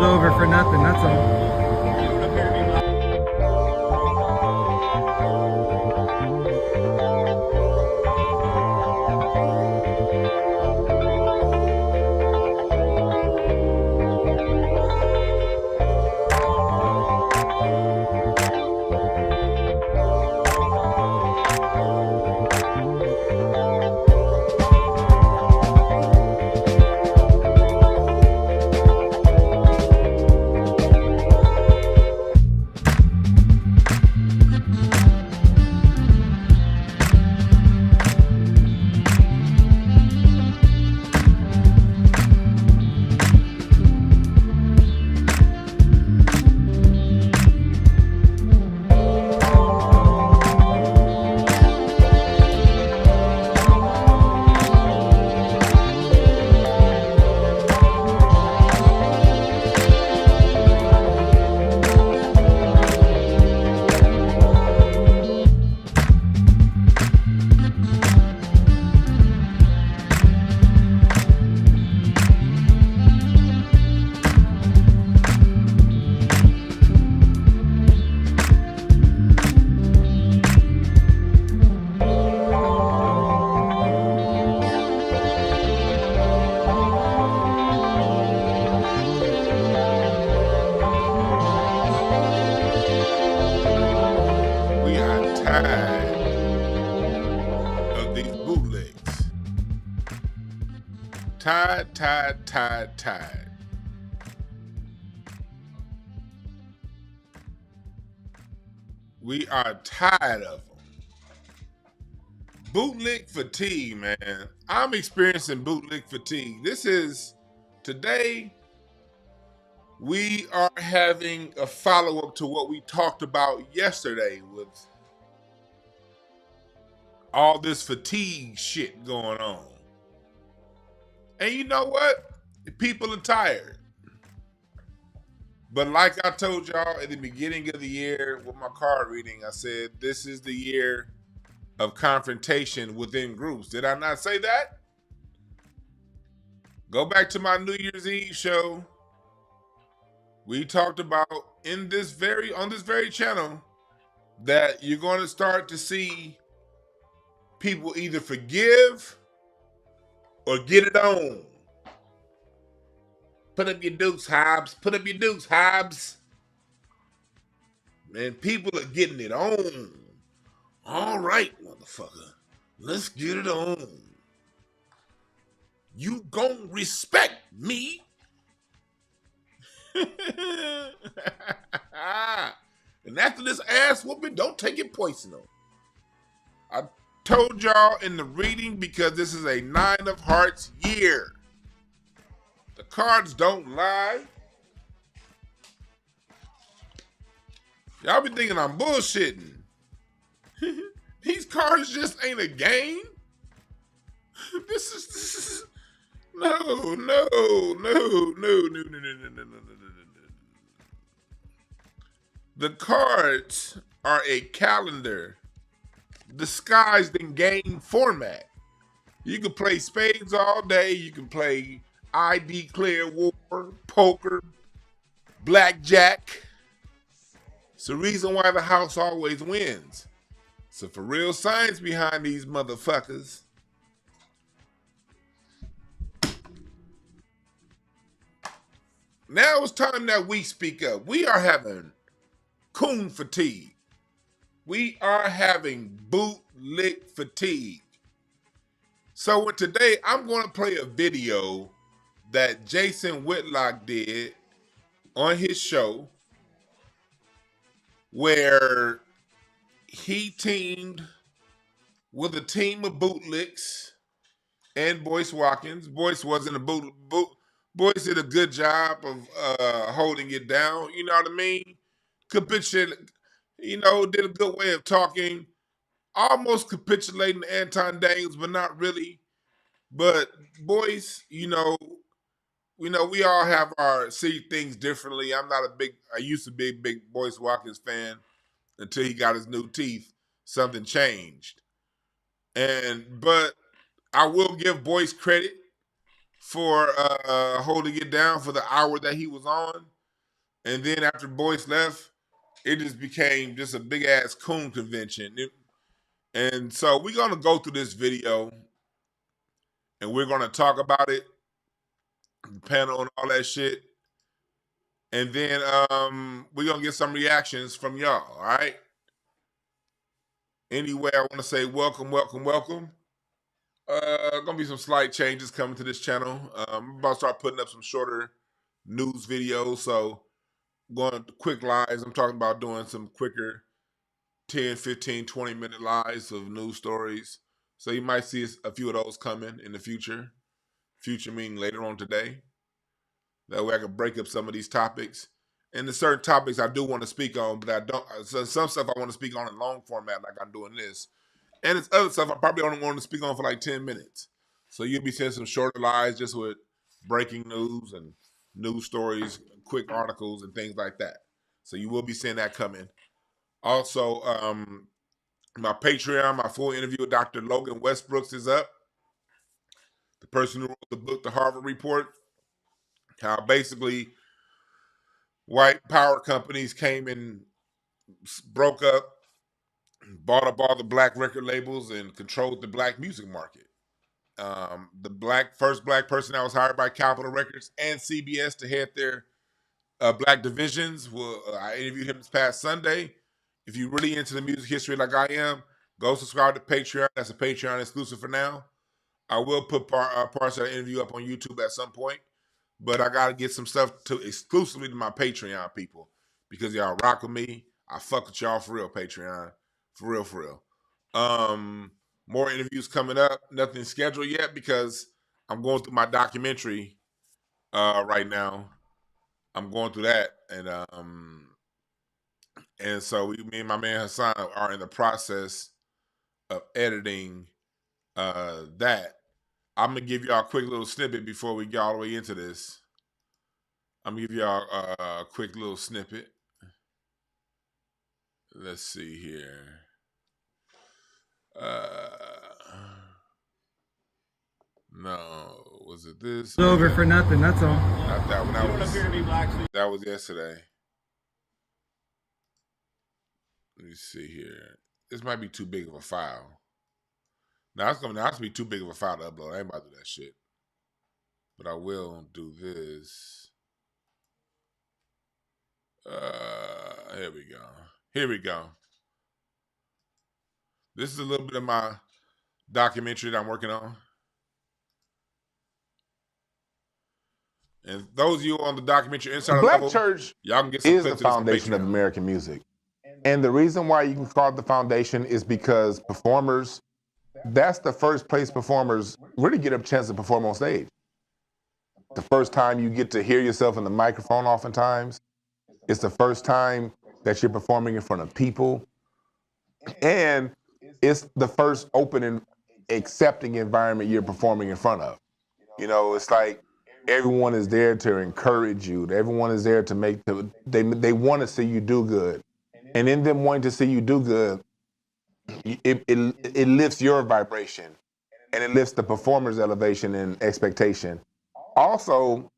pulled over for nothing, that's all. We are tired of these bootlegs. Tired. We are tired of them. Bootlick fatigue, man. I'm experiencing bootlick fatigue. Today, we are having a follow-up to what we talked about yesterday with all this fatigue shit going on. And you know what? People are tired. But like I told y'all at the beginning of the year with my card reading, I said, this is the year of confrontation within groups. Did I not say that? Go back to my New Year's Eve show. We talked about on this very channel that you're going to start to see people either forgive or get it on. Put up your dukes, Hobbs. Put up your dukes, Hobbs. Man, people are getting it on. All right, motherfucker. Let's get it on. You gon' respect me. And after this ass whooping, don't take it personal. I told y'all in the reading, because this is a 9 of Hearts year. The cards don't lie. Y'all be thinking I'm bullshitting. These cards just ain't a game. This is no. The cards are a calendar disguised in game format. You can play spades all day. You can play I Declare War, poker, blackjack. It's the reason why the house always wins. So for real science behind these motherfuckers. Now it's time that we speak up. We are having coon fatigue. We are having bootlick fatigue. So today I'm going to play a video that Jason Whitlock did on his show where he teamed with a team of bootlicks and Boyce Watkins. Boyce wasn't a boot. Boyce did a good job of holding it down. You know what I mean? Capitulate. Did a good way of talking. Almost capitulating to Anton Daniels, but not really. But Boyce, we all have see things differently. I used to be a big Boyce Watkins fan until he got his new teeth. Something changed. But I will give Boyce credit for holding it down for the hour that he was on. And then after Boyce left, it just became just a big ass coon convention. And so we're gonna go through this video and we're gonna talk about it, panel and all that shit. And then we're gonna get some reactions from y'all, all right? Anyway, I want to say welcome. Gonna be some slight changes coming to this channel. I'm about to start putting up some shorter news videos. So going quick lives. I'm talking about doing some quicker 10, 15, 20-minute lives of news stories. So you might see a few of those coming in the future. Future meaning later on today. That way I can break up some of these topics. And the certain topics I do want to speak on, but I don't. So some stuff I want to speak on in long format, like I'm doing this. And it's other stuff I probably only want to speak on for like 10 minutes. So you'll be seeing some shorter lives just with breaking news and news stories, quick articles, and things like that. So you will be seeing that coming. Also, my Patreon, my full interview with Dr. Logan Westbrooks is up. The person who wrote the book, The Harvard Report, how basically white power companies came and broke up, bought up all the black record labels, and controlled the black music market. The first black person that was hired by Capitol Records and CBS to head their black divisions. I interviewed him this past Sunday. If you're really into the music history like I am, go subscribe to Patreon. That's a Patreon exclusive for now. I will put parts of the interview up on YouTube at some point, but I got to get some stuff exclusively to my Patreon people because y'all rock with me. I fuck with y'all for real, Patreon. For real. More interviews coming up. Nothing scheduled yet because I'm going through my documentary right now. I'm going through that, and so me and my man Hassan are in the process of editing that. I'm gonna give y'all a quick little snippet before we get all the way into this. I'm gonna give y'all a quick little snippet. Let's see here. No, was it this? It's over for nothing, that's all. Not that one. That was yesterday. Let me see here. This might be too big of a file. Now it's gonna be too big of a file to upload. I ain't about to do that shit. But I will do this. Here we go. This is a little bit of my documentary that I'm working on. And those of you on the documentary Insider Black level, church y'all can get some is the foundation of American music. And the reason why you can call it the foundation is because performers, that's the first place performers really get a chance to perform on stage. The first time you get to hear yourself in the microphone oftentimes. It's the first time that you're performing in front of people. And it's the first open and accepting environment you're performing in front of. You know, it's like everyone is there to encourage you. Everyone is there to make they want to see you do good. And in them wanting to see you do good, it lifts your vibration and it lifts the performer's elevation and expectation. Also,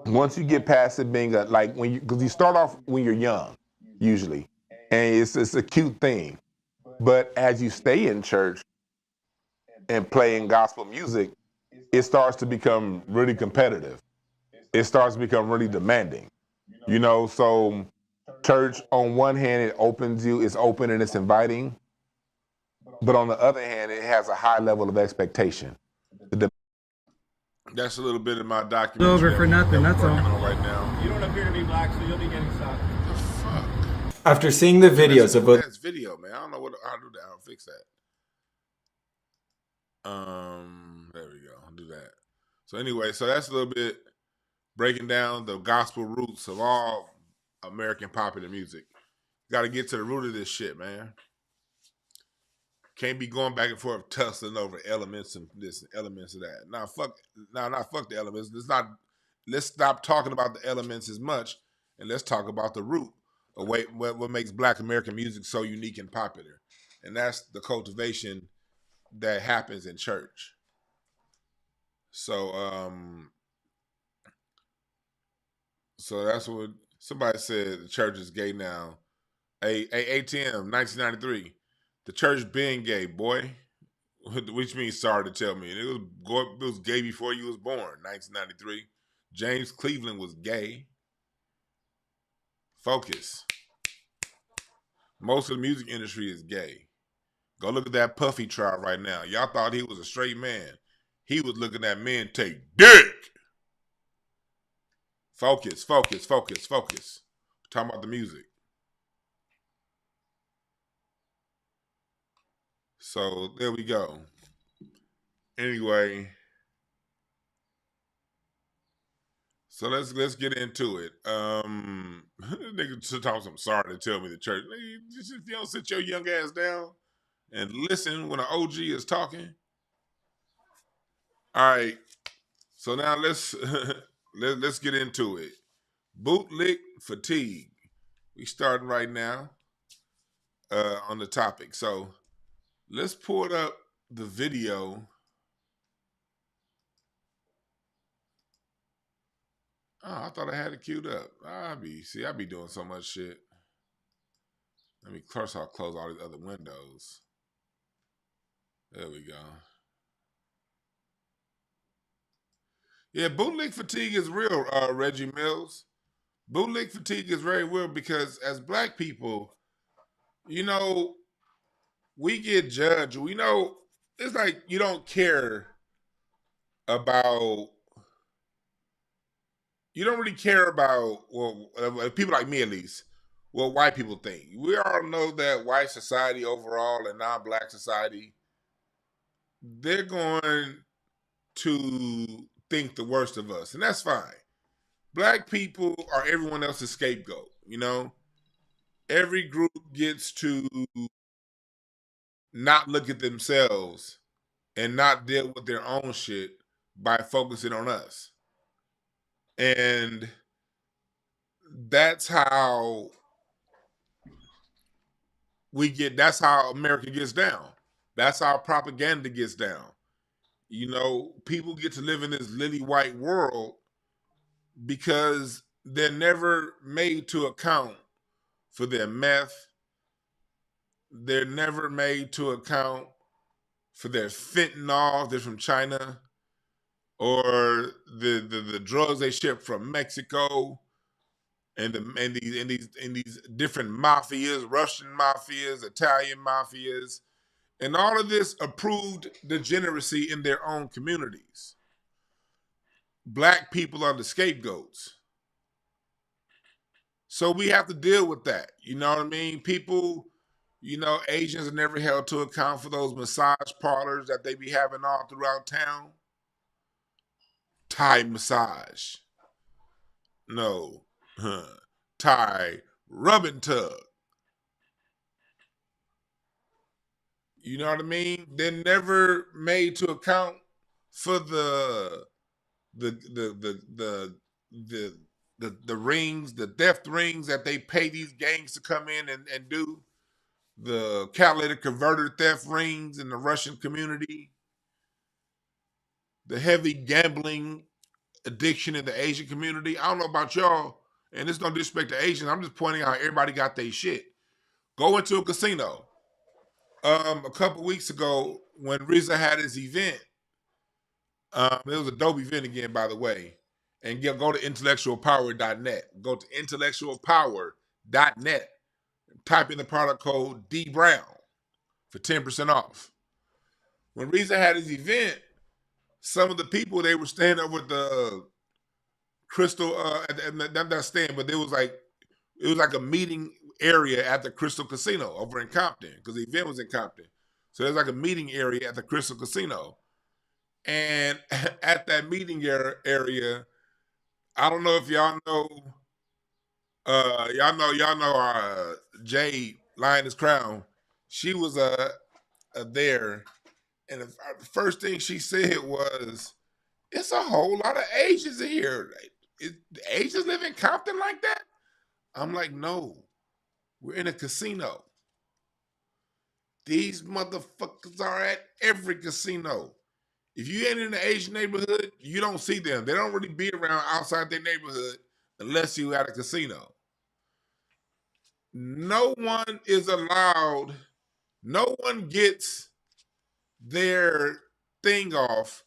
once you get past it being because you start off when you're young, usually, and it's a cute thing. But as you stay in church and playing gospel music, it starts to become really competitive. It starts to become really demanding. You know, so church, on one hand, it opens you, it's open and it's inviting. But on the other hand, it has a high level of expectation. That's a little bit of my documentary. It's over for nothing, that's all. Right now. You don't appear to be black, so you'll be getting stopped. The fuck? After seeing the videos of both, That's video, man. I don't know how to do that. I'll fix that. There we go. I'll do that. So anyway, so that's a little bit breaking down the gospel roots of all American popular music. Got to get to the root of this shit, man. Can't be going back and forth tussling over elements and this and elements of that. Now fuck the elements. Let's stop talking about the elements as much and let's talk about the root of what makes Black American music so unique and popular. And that's the cultivation that happens in church. So so that's what somebody said. The church is gay now. ATM 1993. The church being gay, boy. Which means sorry to tell me. It was gay before you was born. 1993. James Cleveland was gay. Focus. Most of the music industry is gay. Go look at that Puffy trial right now. Y'all thought he was a straight man. He was looking at men take dick. Focus, focus, focus, focus. We're talking about the music. So there we go. Anyway, so let's get into it. Nigga talking some sorry to tell me the church. Nigga, if you don't sit your young ass down and listen when an OG is talking. All right. So now let's let's get into it. Bootlick Fatigue. We starting right now on the topic. So let's pull up the video. Oh, I thought I had it queued up. I be doing so much shit. Let me close all these other windows. There we go. Yeah, bootlick fatigue is real, Reggie Mills. Bootlick fatigue is very real because as black people, you know, we get judged. We know it's like you don't care about. You don't really care about, well, people like me at least, what white people think. We all know that white society overall and non-black society, they're going to think the worst of us, and that's fine. Black people are everyone else's scapegoat, you know? Every group gets to not look at themselves and not deal with their own shit by focusing on us. And that's how that's how America gets down. That's how propaganda gets down. You know, people get to live in this lily white world because they're never made to account for their meth. They're never made to account for their fentanyl that's from China, or the drugs they ship from Mexico, and these different mafias, Russian mafias, Italian mafias, and all of this approved degeneracy in their own communities. Black people are the scapegoats. So we have to deal with that. You know what I mean? People, you know, Asians are never held to account for those massage parlors that they be having all throughout town. Thai massage. No. Thai rub and tug. You know what I mean? They're never made to account for the rings, the theft rings that they pay these gangs to come in and do. The catalytic converter theft rings in the Russian community. The heavy gambling addiction in the Asian community. I don't know about y'all, and it's no disrespect to Asians. I'm just pointing out everybody got their shit. Go into a casino. A couple weeks ago, when RZA had his event, it was a dope event again, by the way. And go to intellectualpower.net. Go to intellectualpower.net. Type in the product code D Brown for 10% off. When RZA had his event, some of the people, they were standing over the Crystal, not stand, but it was like a meeting area at the Crystal Casino over in Compton, because the event was in Compton. So there's like a meeting area at the Crystal Casino. And at that meeting area, I don't know if y'all know, Jade Lioness Crown. She was there, and the first thing she said was, "It's a whole lot of Asians in here. Asians live in Compton like that?" I'm like, "No, we're in a casino. These motherfuckers are at every casino. If you ain't in the Asian neighborhood, you don't see them. They don't really be around outside their neighborhood unless you at a casino. No one is allowed, no one gets their thing off.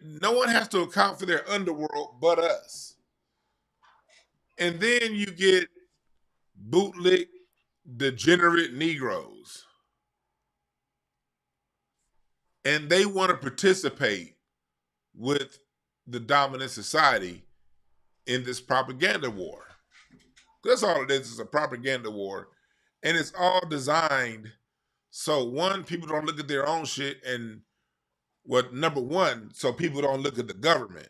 No one has to account for their underworld but us. And then you get bootlick, degenerate Negroes. And they want to participate with the dominant society in this propaganda war. That's all it is a propaganda war. And it's all designed so, one, people don't look at their own shit, and number one, so people don't look at the government.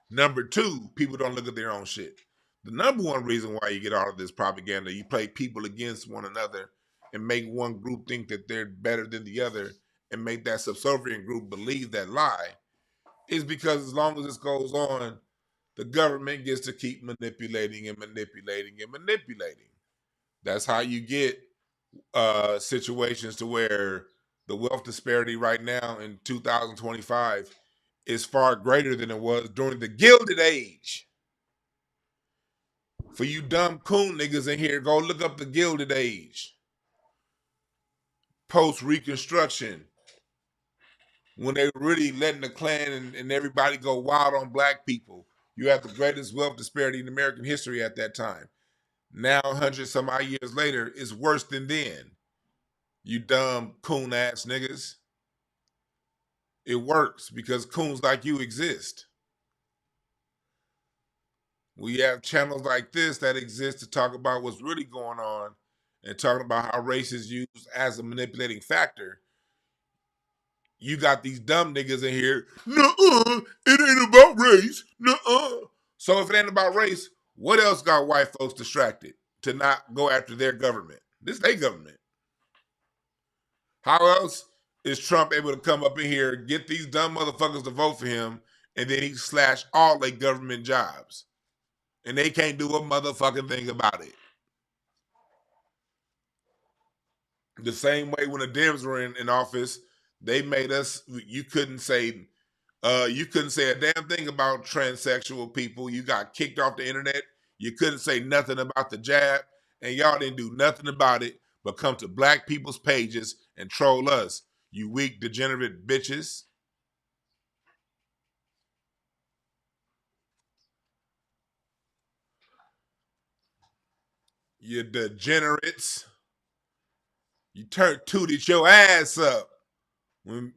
Number two, people don't look at their own shit. The number one reason why you get all of this propaganda, you play people against one another and make one group think that they're better than the other and make that subservient group believe that lie, is because as long as this goes on, the government gets to keep manipulating and manipulating and manipulating. That's how you get situations to where the wealth disparity right now in 2025 is far greater than it was during the Gilded Age. For you dumb coon niggas in here, go look up the Gilded Age. Post-Reconstruction, when they were really letting the Klan and everybody go wild on black people. You have the greatest wealth disparity in American history at that time. Now, 100 some odd years later, it's worse than then. You dumb coon ass niggas. It works because coons like you exist. We have channels like this that exist to talk about what's really going on and talking about how race is used as a manipulating factor. You got these dumb niggas in here, nuh-uh, it ain't about race, nuh-uh. So if it ain't about race, what else got white folks distracted to not go after their government? This is their government. How else is Trump able to come up in here, get these dumb motherfuckers to vote for him, and then he slash all their government jobs? And they can't do a motherfucking thing about it. The same way when the Dems were in office, they made us, you couldn't say a damn thing about transsexual people. You got kicked off the internet. You couldn't say nothing about the jab, and y'all didn't do nothing about it but come to black people's pages and troll us, you weak, degenerate bitches. You degenerates. You tooted your ass up when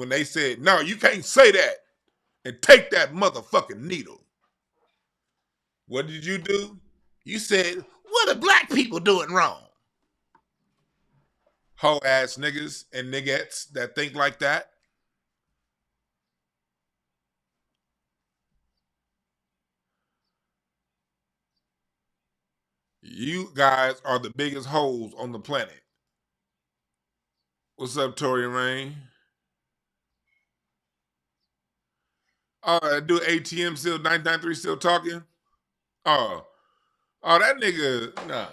they said, no, you can't say that, and take that motherfucking needle. What did you do? You said, what are black people doing wrong? Hoe ass niggas and niggettes that think like that. You guys are the biggest hoes on the planet. What's up, Tori Rain? Do ATM still 993 still talking? Oh, that nigga. Nah.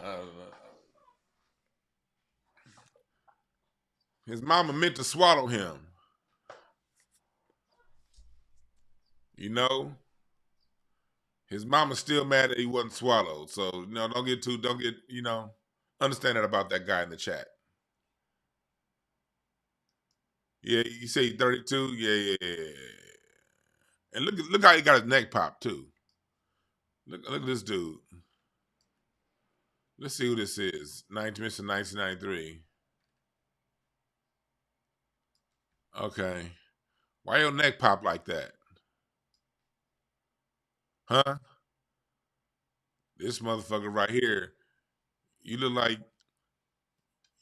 His mama meant to swallow him. You know? His mama's still mad that he wasn't swallowed. So, don't get, understand that about that guy in the chat. Yeah, you say 32? Yeah. And look how he got his neck popped, too. Look at this dude. Let's see who this is. Mr. 1993. Okay. Why your neck pop like that? Huh? This motherfucker right here, you look like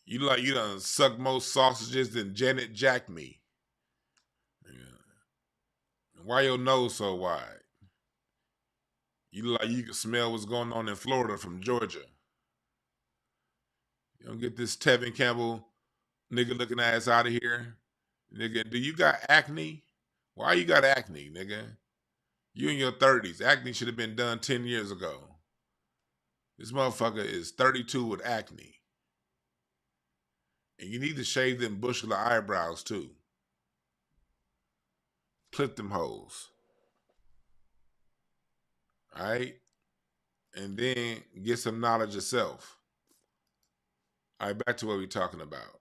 you done suck more sausages than Janet Jack me. Yeah. Why your nose so wide? You look like you can smell what's going on in Florida from Georgia. You don't get this Tevin Campbell nigga looking ass out of here. Nigga, do you got acne? Why you got acne, nigga? You in your 30s. Acne should have been done 10 years ago. This motherfucker is 32 with acne. And you need to shave them bushel of eyebrows too. Clip them hoes. All right? And then get some knowledge yourself. All right, back to what we're talking about.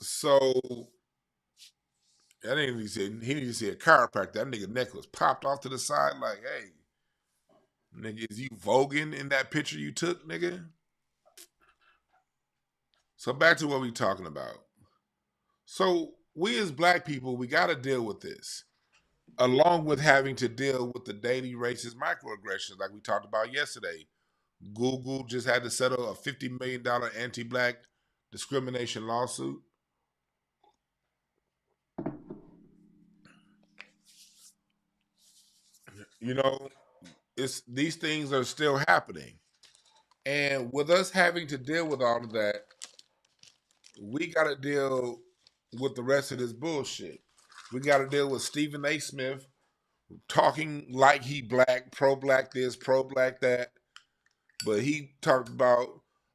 So, that nigga he need to see a chiropractor. That nigga neck was popped off to the side like, hey, nigga, is you voguing in that picture you took, nigga? So back to what we talking about. So we as black people, we got to deal with this, along with having to deal with the daily racist microaggressions like we talked about yesterday. Google just had to settle a $50 million anti-black discrimination lawsuit. You know, these things are still happening. And with us having to deal with all of that, we got to deal with the rest of this bullshit. We got to deal with Stephen A. Smith talking like he black, pro-black this, pro-black that. But he talked about,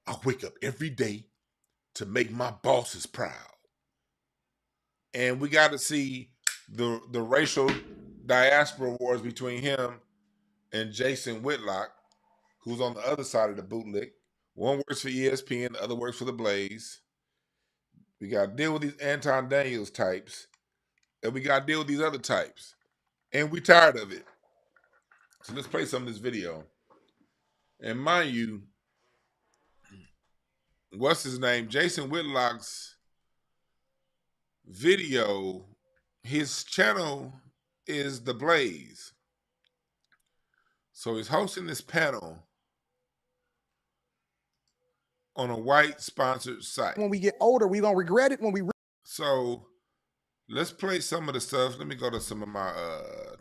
I wake up every day to make my bosses proud. And we got to see the racial diaspora wars between him and Jason Whitlock, who's on the other side of the bootlick. One works for ESPN, the other works for the Blaze. We got to deal with these Anton Daniels types, and we got to deal with these other types. And we tired of it. So let's play some of this video. And mind you, what's his name? Jason Whitlock's video, his channel is The Blaze. So he's hosting this panel on a white sponsored site. When we get older, we gonna regret it when we. So let's play some of the stuff. Let me go to some of my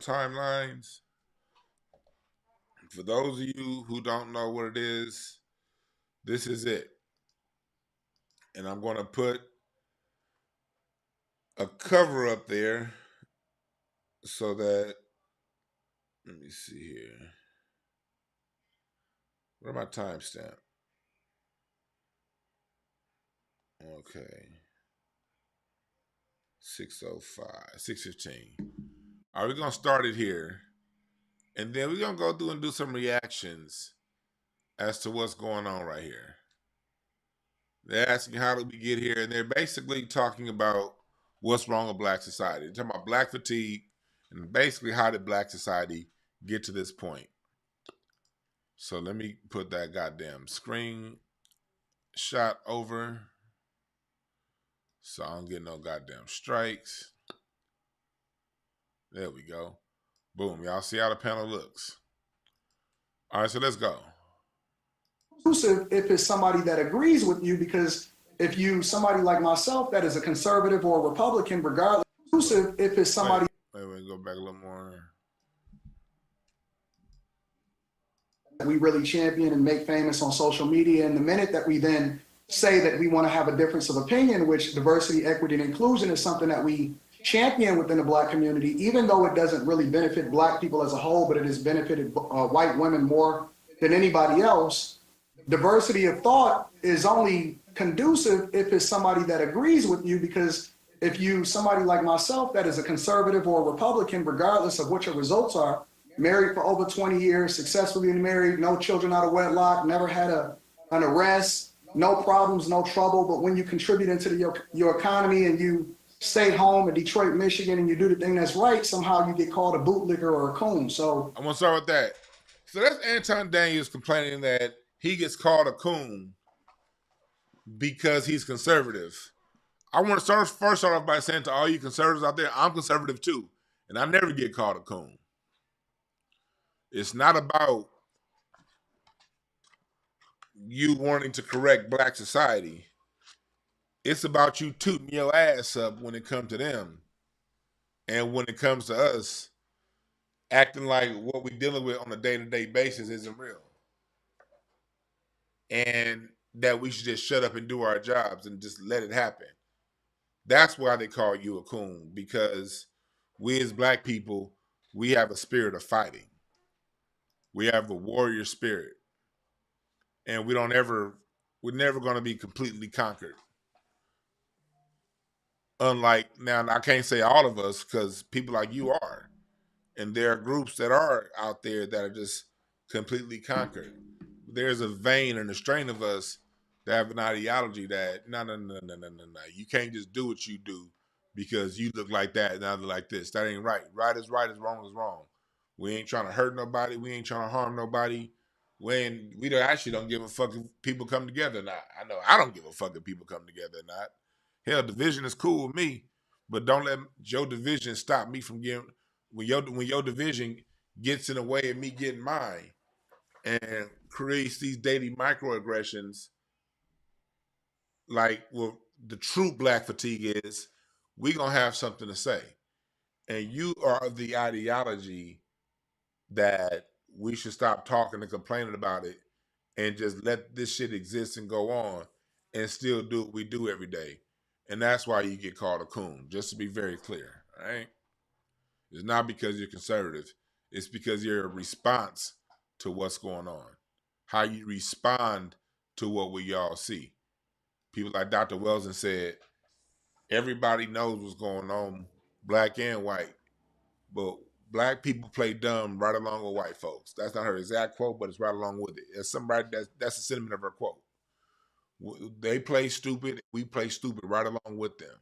timelines. For those of you who don't know what it is, this is it. And I'm going to put a cover up there so that, let me see here. Where my timestamp? Okay. 6:05, 6:15. All right, we're going to start it here. And then we're going to go through and do some reactions as to what's going on right here. They're asking how did we get here, and they're basically talking about what's wrong with black society. They're talking about black fatigue, and basically how did black society get to this point. So let me put that goddamn screen shot over so I don't get no goddamn strikes. There we go. Boom. Y'all see how the panel looks. All right, so let's go. Inclusive if it's somebody that agrees with you, because if you somebody like myself that is a conservative or a Republican, regardless, inclusive if it's somebody. Wait, go back a little more. We really champion and make famous on social media, and the minute that we then say that we want to have a difference of opinion, which diversity, equity, and inclusion is something that we champion within the black community, even though it doesn't really benefit black people as a whole, but it has benefited white women more than anybody else. Diversity of thought is only conducive if it's somebody that agrees with you, because if you somebody like myself that is a conservative or a Republican, regardless of what your results are, married for over 20 years, successfully married, no children out of wedlock, never had an arrest, no problems, no trouble, but when you contribute into your economy and you stay home in Detroit, Michigan, and you do the thing that's right, somehow you get called a bootlicker or a coon. So I'm gonna start with that. So that's Anton Daniels complaining that he gets called a coon because he's conservative. I want to start off by saying to all you conservatives out there, I'm conservative too, and I never get called a coon. It's not about you wanting to correct black society. It's about you tooting your ass up when it comes to them. And when it comes to us, acting like what we're dealing with on a day-to-day basis isn't real. And that we should just shut up and do our jobs and just let it happen. That's why they call you a coon, because we as black people, we have a spirit of fighting. We have the warrior spirit. And we're never going to be completely conquered. Unlike now, I can't say all of us because people like you are, and there are groups that are out there that are just completely conquered. There's a vein and a strain of us that have an ideology that no, you can't just do what you do because you look like that and I look like this. That ain't right. Right is wrong is wrong. We ain't trying to hurt nobody. We ain't trying to harm nobody. We don't give a fuck if people come together or not. I know I don't give a fuck if people come together or not. Hell, division is cool with me, but don't let your division stop me from getting when your division gets in the way of me getting mine and creates these daily microaggressions. Like, well, the true black fatigue is we gonna have something to say, and you are of the ideology that we should stop talking and complaining about it and just let this shit exist and go on and still do what we do every day. And that's why you get called a coon, just to be very clear, all right? It's not because you're conservative. It's because you're a response to what's going on. How you respond to what we all see. People like Dr. Welson said, everybody knows what's going on, black and white, but black people play dumb right along with white folks. That's not her exact quote, but it's right along with it. As somebody that's the sentiment of her quote. They play stupid, we play stupid right along with them.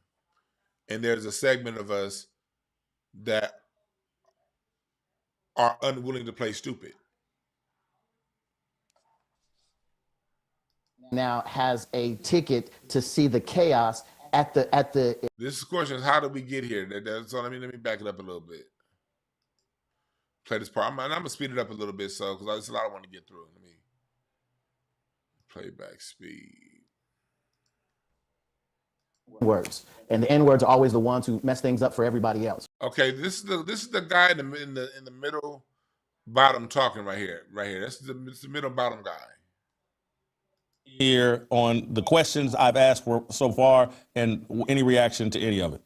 And there's a segment of us that are unwilling to play stupid. Now has a ticket to see the chaos at the. This question is, how did we get here? So let me back it up a little bit. Play this part. I'm gonna speed it up a little bit, so because there's a lot I want to get through. Let me playback speed. Words, and the N words are always the ones who mess things up for everybody else. Okay, this is the guy in the middle bottom talking right here. It's the middle bottom guy. Here on the questions I've asked for so far, and any reaction to any of it.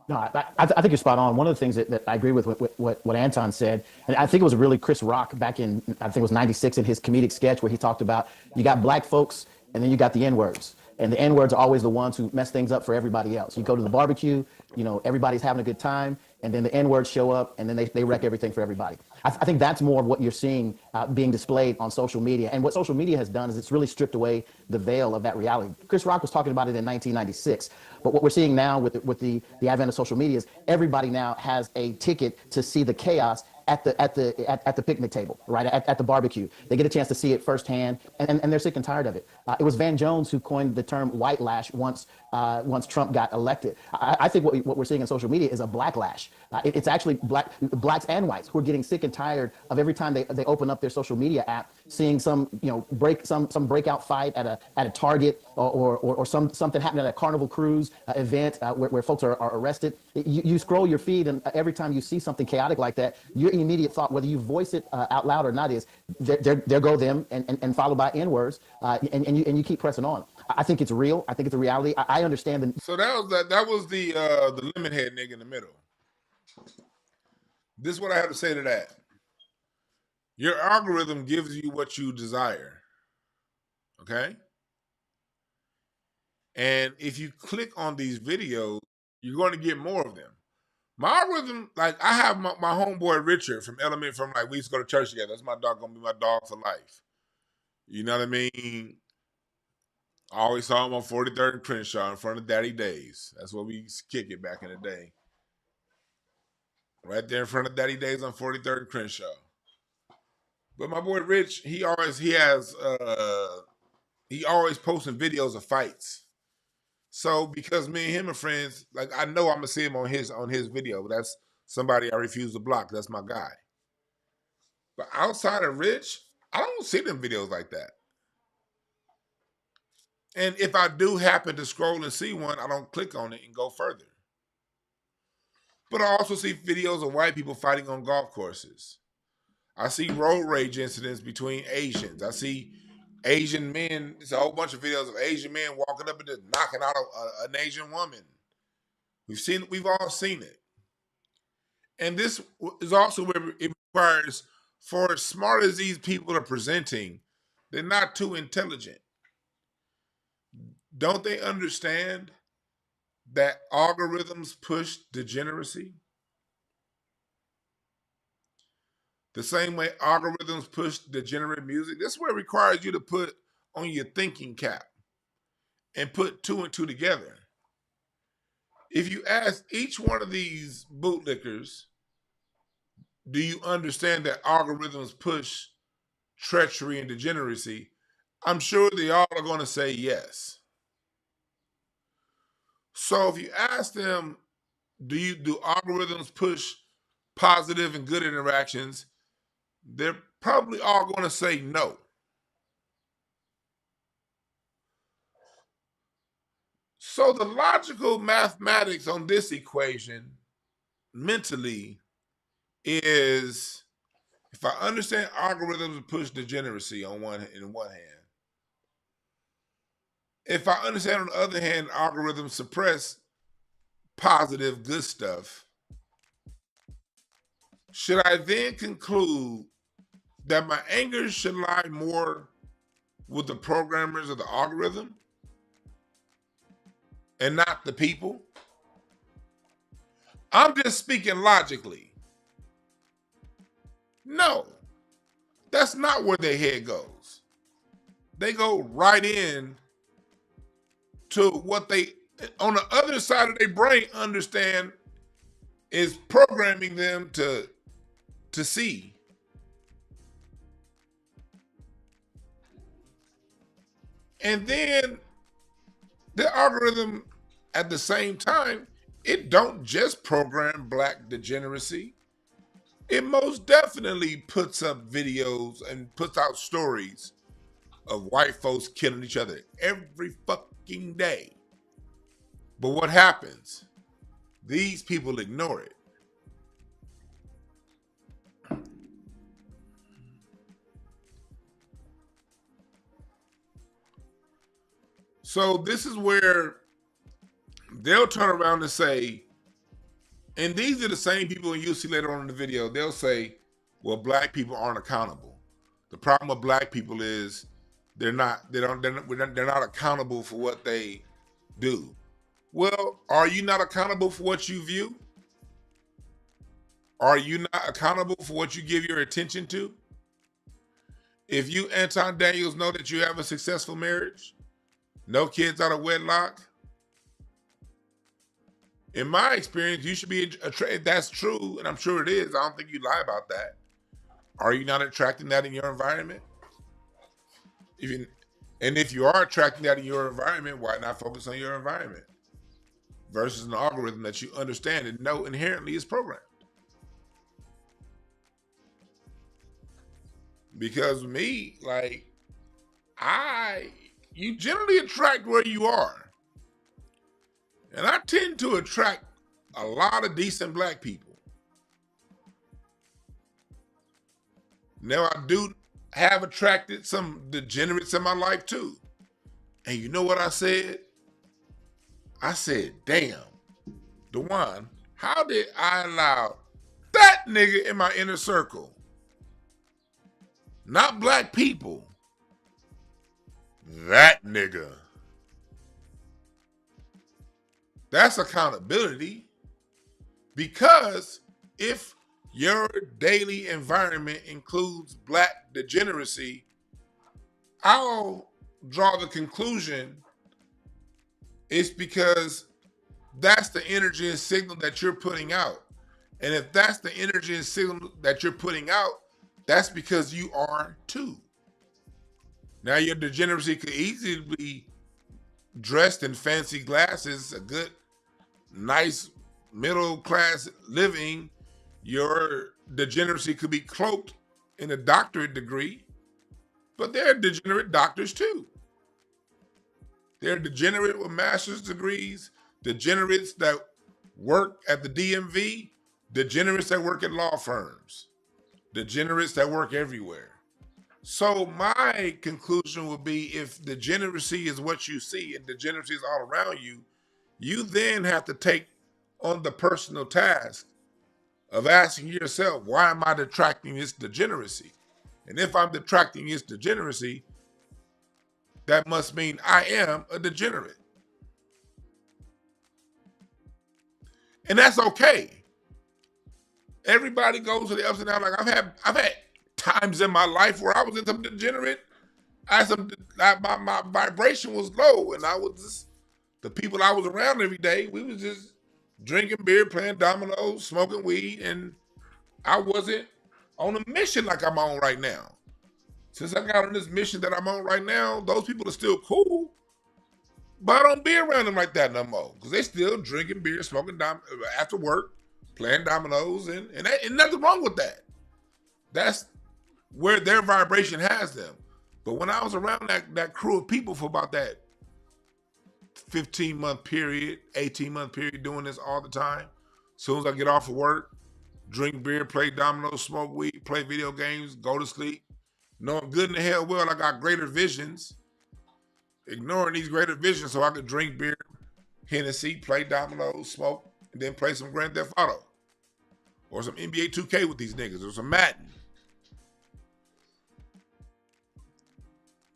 No, I think you're spot on. One of the things that I agree with what Anton said, and I think it was really Chris Rock back in, I think it was '96 in his comedic sketch where he talked about you got black folks and then you got the N words. And the N words are always the ones who mess things up for everybody else. You go to the barbecue, everybody's having a good time, and then the N words show up, and then they wreck everything for everybody. I think that's more of what you're seeing being displayed on social media. And what social media has done is it's really stripped away the veil of that reality. Chris Rock was talking about it in 1996. But what we're seeing now with the advent of social media is everybody now has a ticket to see the chaos at the picnic table, right? At the barbecue. They get a chance to see it firsthand, and they're sick and tired of it. It was Van Jones who coined the term white lash once Trump got elected. I think what we're seeing in social media is a blacklash. It's actually blacks and whites who are getting sick and tired of every time they open up their social media app, seeing some breakout fight at a Target or something happening at a Carnival Cruise event where folks are arrested. You scroll your feed, and every time you see something chaotic like that, your immediate thought, whether you voice it out loud or not, is there go them, and followed by N words, and you keep pressing on. I think it's real. I think it's a reality. I understand. So that was the lemon head nigga in the middle. This is what I have to say to that. Your algorithm gives you what you desire. Okay? And if you click on these videos, you're going to get more of them. My algorithm, like I have my homeboy Richard from we used to go to church together. That's my dog, gonna be my dog for life. You know what I mean? I always saw him on 43rd and Crenshaw in front of Daddy Days. That's where we used to kick it back in the day. Right there in front of Daddy Days on 43rd and Crenshaw. But my boy Rich, he always posting videos of fights. So because me and him are friends, like I know I'm gonna see him on his video, but that's somebody I refuse to block. That's my guy. But outside of Rich, I don't see them videos like that. And if I do happen to scroll and see one, I don't click on it and go further. But I also see videos of white people fighting on golf courses. I see road rage incidents between Asians. I see Asian men. There's a whole bunch of videos of Asian men walking up and just knocking out an Asian woman. We've all seen it. And this is also where it requires, for as smart as these people are presenting, they're not too intelligent. Don't they understand that algorithms push degeneracy? The same way algorithms push degenerate music. This is where it requires you to put on your thinking cap and put two and two together. If you ask each one of these bootlickers, do you understand that algorithms push treachery and degeneracy? I'm sure they all are going to say yes. So if you ask them, do algorithms push positive and good interactions? They're probably all going to say no. So the logical mathematics on this equation mentally is, if I understand algorithms push degeneracy in one hand, if I understand on the other hand algorithms suppress positive good stuff, should I then conclude that my anger should lie more with the programmers of the algorithm and not the people? I'm just speaking logically. No, that's not where their head goes. They go right in to what they, on the other side of their brain, understand is programming them to see. And then the algorithm, at the same time, it don't just program black degeneracy. It most definitely puts up videos and puts out stories of white folks killing each other every fucking day. But what happens? These people ignore it. So this is where they'll turn around and say, and these are the same people you'll see later on in the video, they'll say, well, black people aren't accountable. The problem with black people is they're not accountable for what they do. Well, are you not accountable for what you view? Are you not accountable for what you give your attention to? If you, Anton Daniels, know that you have a successful marriage, no kids out of wedlock, in my experience, you should be attracted. That's true, and I'm sure it is. I don't think you lie about that. Are you not attracting that in your environment? If you are attracting that in your environment, why not focus on your environment versus an algorithm that you understand and know inherently is programmed? Because me, like, you generally attract where you are. And I tend to attract a lot of decent black people. Now, I do have attracted some degenerates in my life too. And you know what I said? I said, damn, DeJuan, how did I allow that nigga in my inner circle? Not black people. That nigga. That's accountability. Because if your daily environment includes black degeneracy, I'll draw the conclusion it's because that's the energy and signal that you're putting out. And if that's the energy and signal that you're putting out, that's because you are too. Now, your degeneracy could easily be dressed in fancy glasses, a good, nice middle class living. Your degeneracy could be cloaked in a doctorate degree, but there are degenerate doctors too. They're degenerate with master's degrees, degenerates that work at the DMV, degenerates that work at law firms, degenerates that work everywhere. So my conclusion would be, if degeneracy is what you see and degeneracy is all around you, you then have to take on the personal task of asking yourself, why am I attracting this degeneracy? And if I'm attracting this degeneracy, that must mean I am a degenerate. And that's okay. Everybody goes to the ups and downs. Like I've had times in my life where I was in some degenerate. My vibration was low, and I was just, the people I was around every day, we was just drinking beer, playing dominoes, smoking weed, and I wasn't on a mission like I'm on right now. Since I got on this mission that I'm on right now, those people are still cool, but I don't be around them like that no more because they still drinking beer, smoking after work, playing dominoes, and nothing wrong with that. That's where their vibration has them. But when I was around that crew of people for about that 15-month period, 18-month period, doing this all the time, as soon as I get off of work, drink beer, play dominoes, smoke weed, play video games, go to sleep, knowing good and the hell well I got greater visions, ignoring these greater visions so I could drink beer, Hennessy, play dominoes, smoke, and then play some Grand Theft Auto or some NBA 2K with these niggas or some Madden.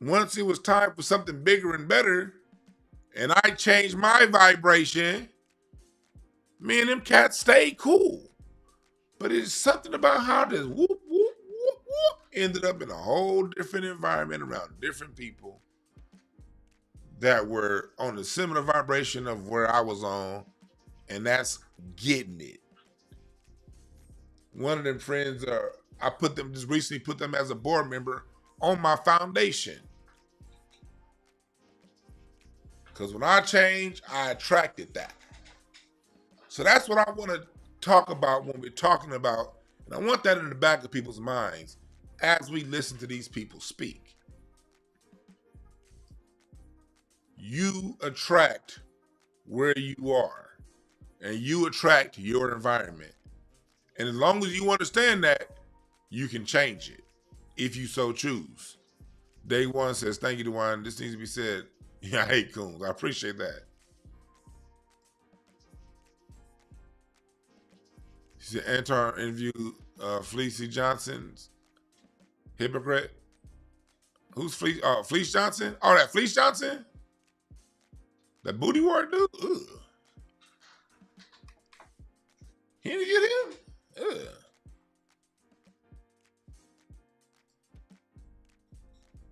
Once it was time for something bigger and better, and I changed my vibration, me and them cats stayed cool. But it's something about how this whoop, whoop, whoop, whoop ended up in a whole different environment around different people that were on a similar vibration of where I was on, and that's getting it. One of them friends, I just recently put them as a board member on my foundation. Because when I changed, I attracted that. So that's what I want to talk about when we're talking about, and I want that in the back of people's minds as we listen to these people speak. You attract where you are, and you attract your environment. And as long as you understand that, you can change it if you so choose. Day One says, thank you, DeWine. This needs to be said. Yeah, I hate coons. I appreciate that. She said, Anton interviewed Fleecey Johnson's hypocrite. Who's Fleece? Fleece Johnson? Oh, that Fleece Johnson? That booty wart dude? Ugh. He didn't get him? Ugh.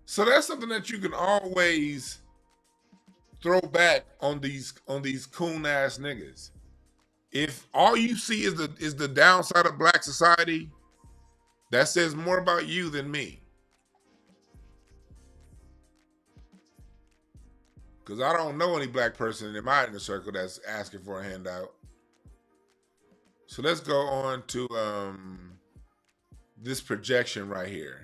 So that's something that you can always throw back on these coon ass niggas. If all you see is the downside of black society, that says more about you than me. Because I don't know any black person in my inner circle that's asking for a handout. So let's go on to this projection right here.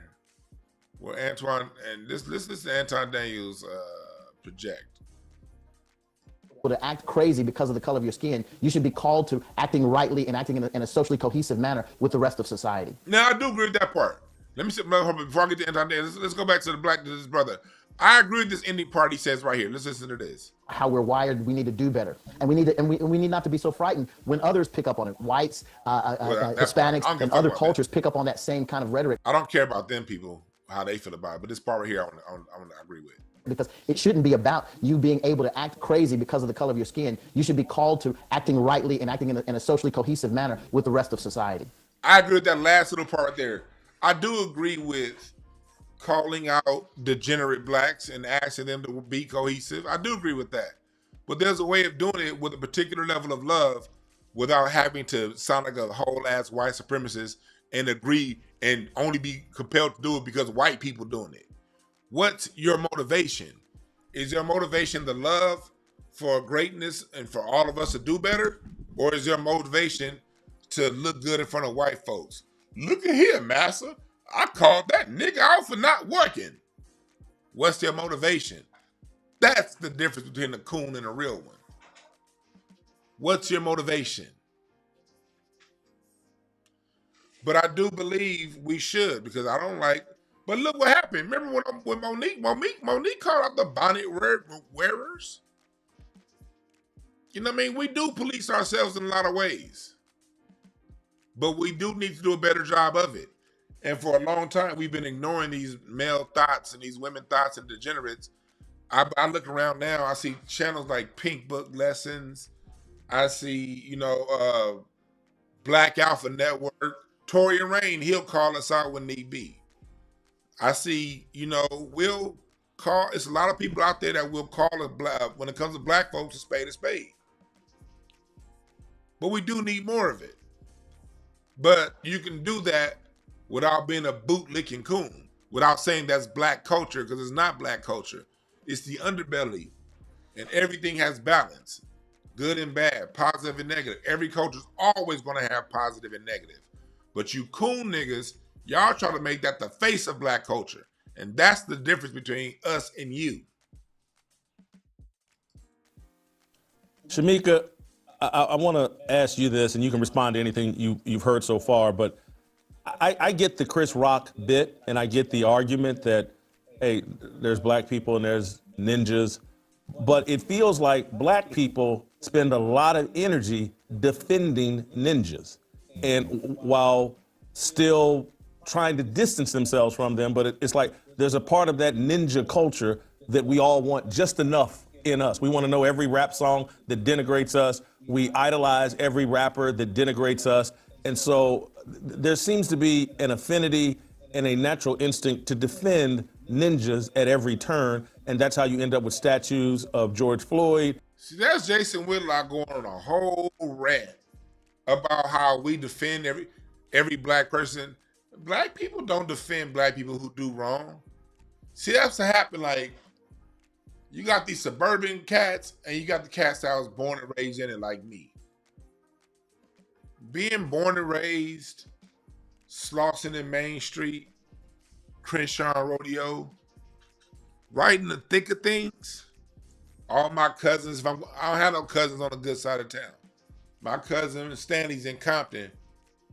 Where Antoine, and let's listen to Anton Daniels project. To act crazy because of the color of your skin, you should be called to acting rightly and acting in a socially cohesive manner with the rest of society. Now, I do agree with that part. Let me sit before I get to Anton Daniels. Let's go back to this brother. I agree with this ending part he says right here. Let's listen to this. How we're wired, we need to do better, and we need not to be so frightened when others pick up on it. Whites, Hispanics, and other cultures pick up on that same kind of rhetoric. I don't care about them people, how they feel about it, but this part right here, I want to agree with. Because it shouldn't be about you being able to act crazy because of the color of your skin. You should be called to acting rightly and acting in a socially cohesive manner with the rest of society. I agree with that last little part there. I do agree with calling out degenerate blacks and asking them to be cohesive. I do agree with that. But there's a way of doing it with a particular level of love without having to sound like a whole ass white supremacist and agree and only be compelled to do it because white people doing it. What's your motivation? Is your motivation the love for greatness and for all of us to do better? Or is your motivation to look good in front of white folks? Look at here, massa. I called that nigga out for not working. What's their motivation? That's the difference between a coon and a real one. What's your motivation? But I do believe we should, because I don't like. But look what happened. Remember when Monique called out the bonnet wearers? You know what I mean? We do police ourselves in a lot of ways. But we do need to do a better job of it. And for a long time, we've been ignoring these male thoughts and these women thoughts and degenerates. I look around now, I see channels like Pink Book Lessons. I see, Black Alpha Network, Tory Rain, he'll call us out when need be. I see, we'll call, it's a lot of people out there that will call us black, when it comes to black folks, a spade a spade. But we do need more of it. But you can do that without being a bootlicking coon, without saying that's black culture, because it's not black culture. It's the underbelly, and everything has balance, good and bad, positive and negative. Every culture's always going to have positive and negative. But you coon niggas, y'all try to make that the face of black culture. And that's the difference between us and you. Shamika, I want to ask you this, and you can respond to anything you've heard so far, but I get the Chris Rock bit, and I get the argument that, hey, there's black people and there's ninjas, but it feels like black people spend a lot of energy defending ninjas, and while still trying to distance themselves from them, but it's like there's a part of that ninja culture that we all want just enough in us. We want to know every rap song that denigrates us. We idolize every rapper that denigrates us. And so there seems to be an affinity and a natural instinct to defend ninjas at every turn. And that's how you end up with statues of George Floyd. See, that's Jason Whitlock going on a whole rant about how we defend every black person. Black people don't defend black people who do wrong. See, that's what happened. Like, you got these suburban cats, and you got the cats that was born and raised in it like me. Being born and raised, Slauson in Main Street, Crenshaw Rodeo, right in the thick of things. All my cousins, I don't have no cousins on the good side of town. My cousin Stanley's in Compton,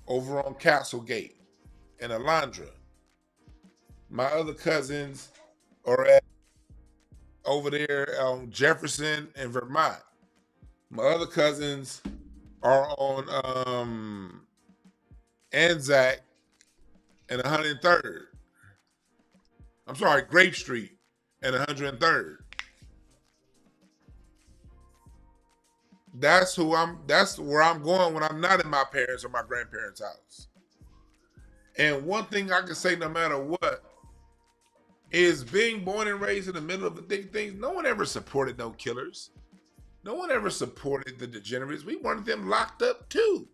over on Castlegate and Alondra. My other cousins are over there on Jefferson and Vermont. My other cousins are on Anzac and 103rd. I'm sorry, Grape Street and 103rd. That's where I'm going when I'm not in my parents' or my grandparents' house. And one thing I can say no matter what is being born and raised in the middle of the thick things, no one ever supported no killers. No one ever supported the degenerates. We wanted them locked up too.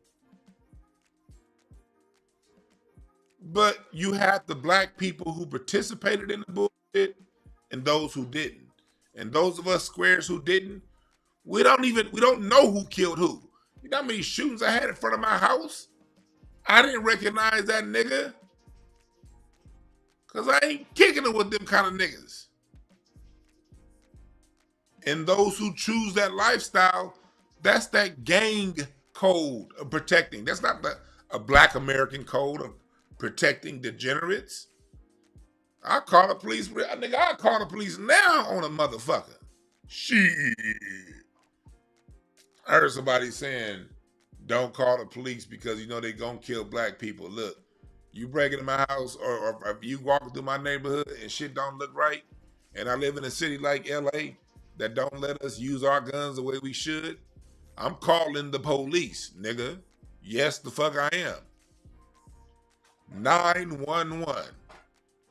But you had the black people who participated in the bullshit and those who didn't. And those of us squares who didn't, we don't know who killed who. You know how many shootings I had in front of my house? I didn't recognize that nigga. Because I ain't kicking it with them kind of niggas. And those who choose that lifestyle, that's that gang code of protecting. That's not a black American code of protecting degenerates. I call the police, nigga, I call the police now on a motherfucker. Shit. I heard somebody saying, don't call the police because you know they gonna kill black people. Look, you break into my house or if you walking through my neighborhood and shit don't look right, and I live in a city like LA that don't let us use our guns the way we should, I'm calling the police, nigga. Yes, the fuck I am. 911.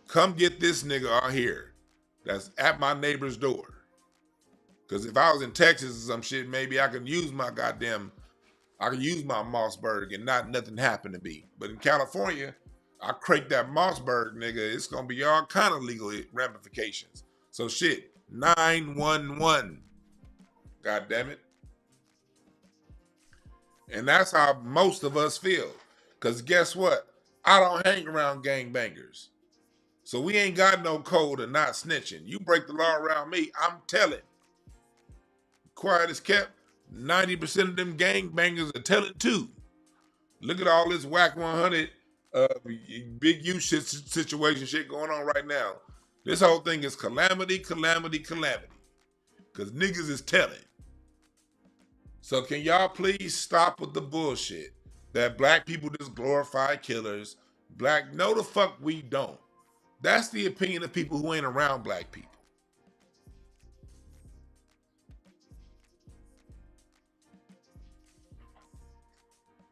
Come get this nigga out here that's at my neighbor's door. Because if I was in Texas or some shit, maybe I can use my Mossberg and not nothing happen to me. But in California, I crank that Mossberg, nigga, it's going to be all kind of legal ramifications. So shit, 911. God damn it. And that's how most of us feel. Because guess what? I don't hang around gangbangers. So we ain't got no code of not snitching. You break the law around me, I'm telling. Quiet as kept, 90% of them gangbangers are telling too. Look at all this whack 100 big U shit situation shit going on right now. This whole thing is calamity, calamity, calamity. Because niggas is telling. So can y'all please stop with the bullshit that black people just glorify killers? No, the fuck we don't. That's the opinion of people who ain't around black people.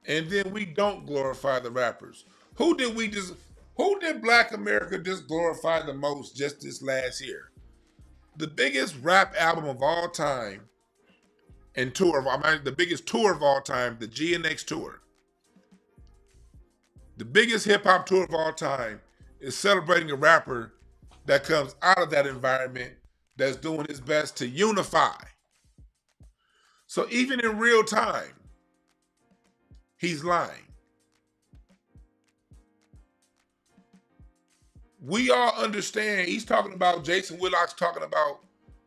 and then we don't glorify the rappers. Who did Black America just glorify the most just this last year? The biggest rap album of all time and the biggest tour of all time, the GNX tour. The biggest hip hop tour of all time is celebrating a rapper that comes out of that environment that's doing his best to unify. So even in real time, he's lying. We all understand, Jason Whitlock's talking about,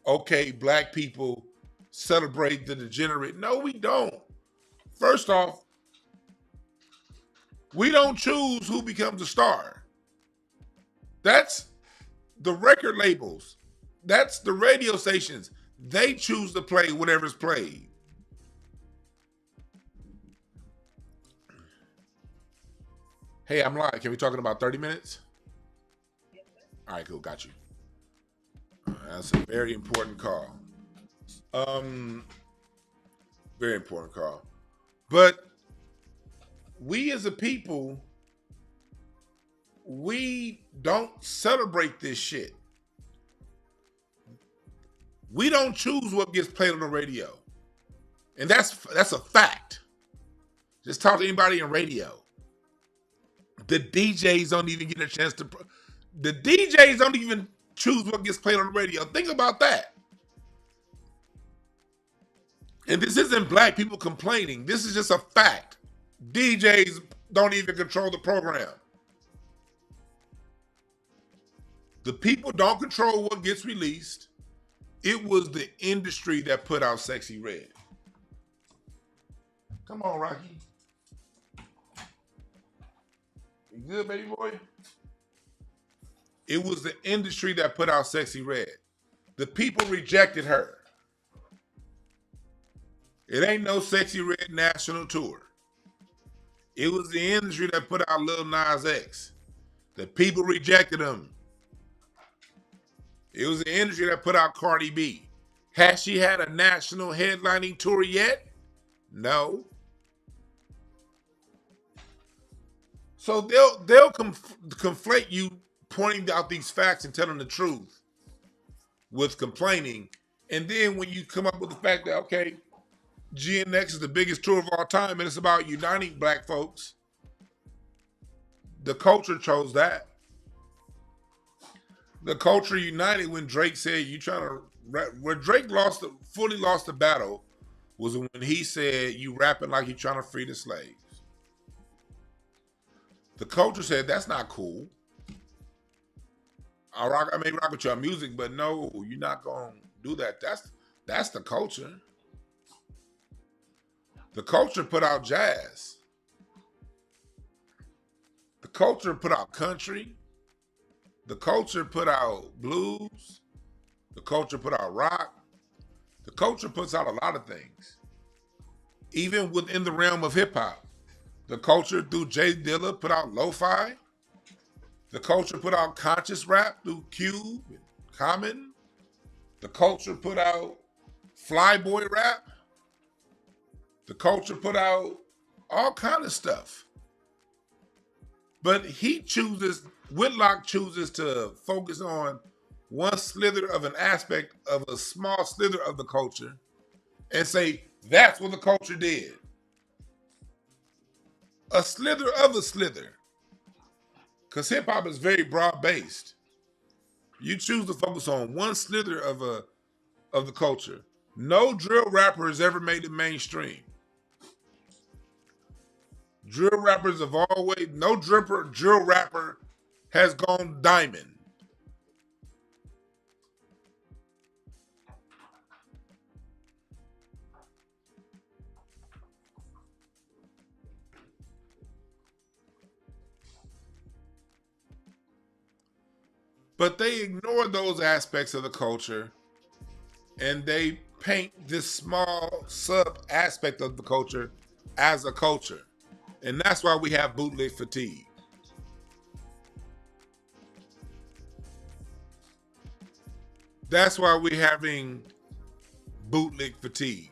okay, black people celebrate the degenerate. No, we don't. First off, we don't choose who becomes a star. That's the record labels. That's the radio stations. They choose to play whatever's played. Hey, I'm live. Can we talk in about 30 minutes? All right, cool. Got you. That's a very important call. Very important call. But we as a people, we don't celebrate this shit. We don't choose what gets played on the radio. And that's a fact. Just talk to anybody in radio. The DJs don't even get a chance to... The DJs don't even choose what gets played on the radio. Think about that. And this isn't black people complaining. This is just a fact. DJs don't even control the program. The people don't control what gets released. It was the industry that put out Sexy Red. Come on, Rocky. You good, baby boy? It was the industry that put out Sexy Red. The people rejected her. It ain't no Sexy Red national tour. It was the industry that put out Lil Nas X. The people rejected him. It was the industry that put out Cardi B. Has she had a national headlining tour yet? No. So they'll conflate you pointing out these facts and telling the truth with complaining. And then when you come up with the fact that, okay, GNX is the biggest tour of all time and it's about uniting black folks, the culture chose that. The culture united when Drake said, where Drake fully lost the battle was when he said, you rapping like you're trying to free the slaves. The culture said, that's not cool. I may rock with your music, but no, you're not going to do that. That's the culture. The culture put out jazz. The culture put out country. The culture put out blues. The culture put out rock. The culture puts out a lot of things. Even within the realm of hip hop. The culture through Jay Dilla put out lo-fi. The culture put out conscious rap through Cube and Common. The culture put out flyboy rap. The culture put out all kind of stuff. But Whitlock chooses to focus on one slither of an aspect of a small slither of the culture and say, that's what the culture did. A slither of a slither. Because hip hop is very broad based. You choose to focus on one slither of the culture. No drill rapper has ever made it mainstream. Drill rappers have always, no drill rapper has gone diamond. But they ignore those aspects of the culture and they paint this small sub aspect of the culture as a culture. And that's why we have bootlick fatigue. That's why we're having bootlick fatigue.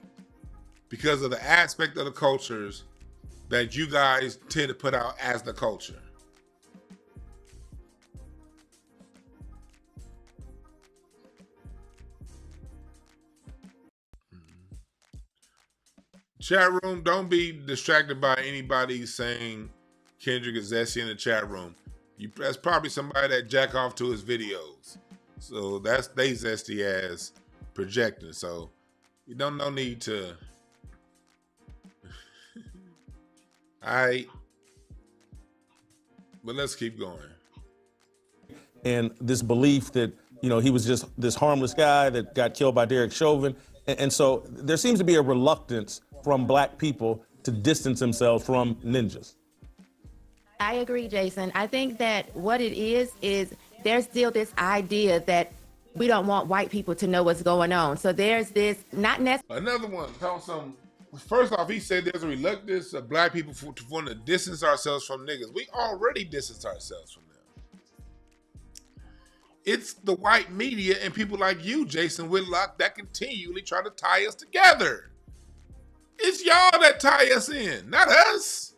Because of the aspect of the cultures that you guys tend to put out as the culture? Chat room, don't be distracted by anybody saying Kendrick is zesty in the chat room. That's probably somebody that jack off to his videos. So that's they zesty ass projecting. So you don't no need to. Alright. But let's keep going. And this belief that, you know, he was just this harmless guy that got killed by Derek Chauvin. And so there seems to be a reluctance from black people to distance themselves from ninjas. I agree, Jason. I think that what it is there's still this idea that we don't want white people to know what's going on. So there's this, not necessarily. Another one, first off, he said there's a reluctance of black people to want to distance ourselves from niggas. We already distance ourselves from them. It's the white media and people like you, Jason Whitlock, that continually try to tie us together. It's y'all that tie us in, not us.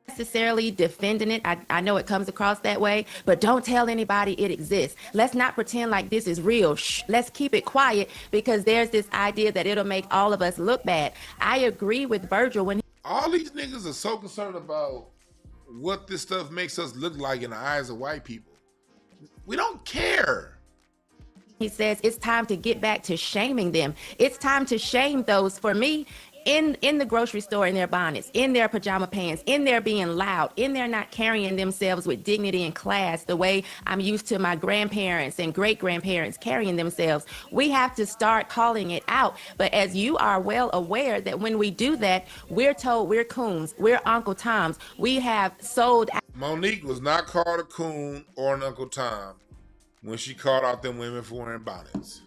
Necessarily defending it. I know it comes across that way, but don't tell anybody it exists. Let's not pretend like this is real. Shh, let's keep it quiet because there's this idea that it'll make all of us look bad. I agree with Virgil when all these niggas are so concerned about what this stuff makes us look like in the eyes of white people. We don't care. he says it's time to get back to shaming them. It's time to shame those, for me, in the grocery store in their bonnets, in their pajama pants, in their being loud, in their not carrying themselves with dignity and class the way I'm used to my grandparents and great-grandparents carrying themselves. We have to start calling it out. But as you are well aware that when we do that, we're told we're coons, we're Uncle Toms. We have sold out. Monique was not called a coon or an Uncle Tom when she called out them women for wearing bonnets.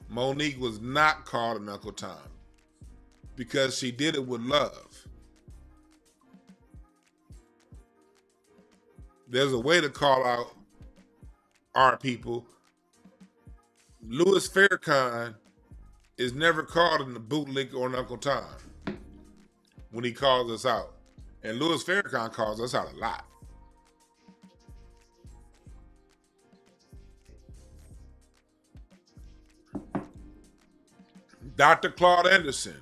Monique was not called an Uncle Tom because she did it with love. There's a way to call out our people. Louis Farrakhan is never called in the Bootlick or an Uncle Tom when he calls us out. And Louis Farrakhan calls us out a lot. Dr. Claude Anderson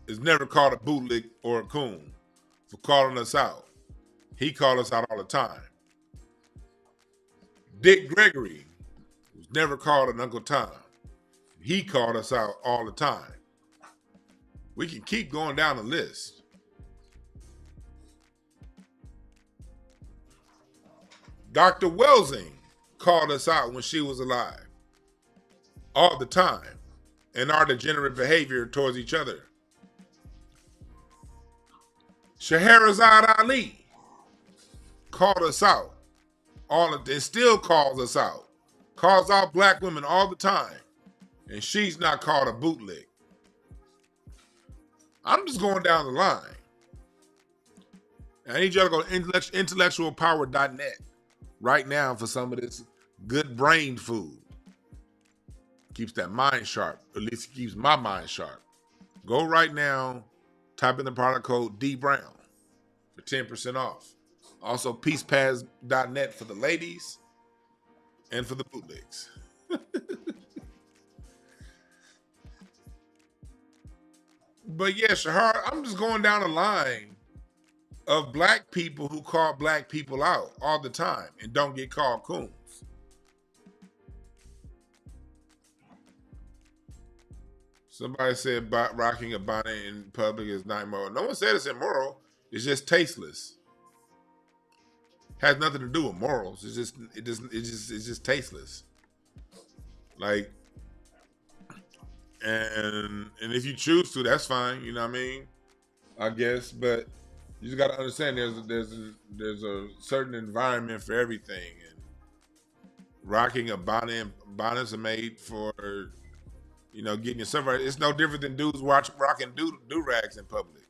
is never called a bootlick or a coon for calling us out. He called us out all the time. Dick Gregory was never called an Uncle Tom. He called us out all the time. We can keep going down the list. Dr. Welsing called us out when she was alive all the time and our degenerate behavior towards each other. Scheherazade Ali called us out and still calls us out. Calls out black women all the time. And she's not called a bootlick. I'm just going down the line. I need y'all to go to intellectualpower.net right now for some of this good brain food. Keeps that mind sharp. At least it keeps my mind sharp. Go right now, type in the product code DBrown for 10% off. Also, peacepads.net for the ladies and for the bootlegs. But yeah, Shahar, I'm just going down the line of black people who call black people out all the time and don't get called coons. Somebody said rocking a bonnet in public is not immoral. No one said it's immoral. It's just tasteless. Has nothing to do with morals. It's just tasteless. Like, and if you choose to, that's fine. You know what I mean? I guess, but you just got to understand there's a certain environment for everything, and rocking a bonnet. Bonnets are made for, you know, getting yourself right. It's no different than dudes rocking do-rags in public.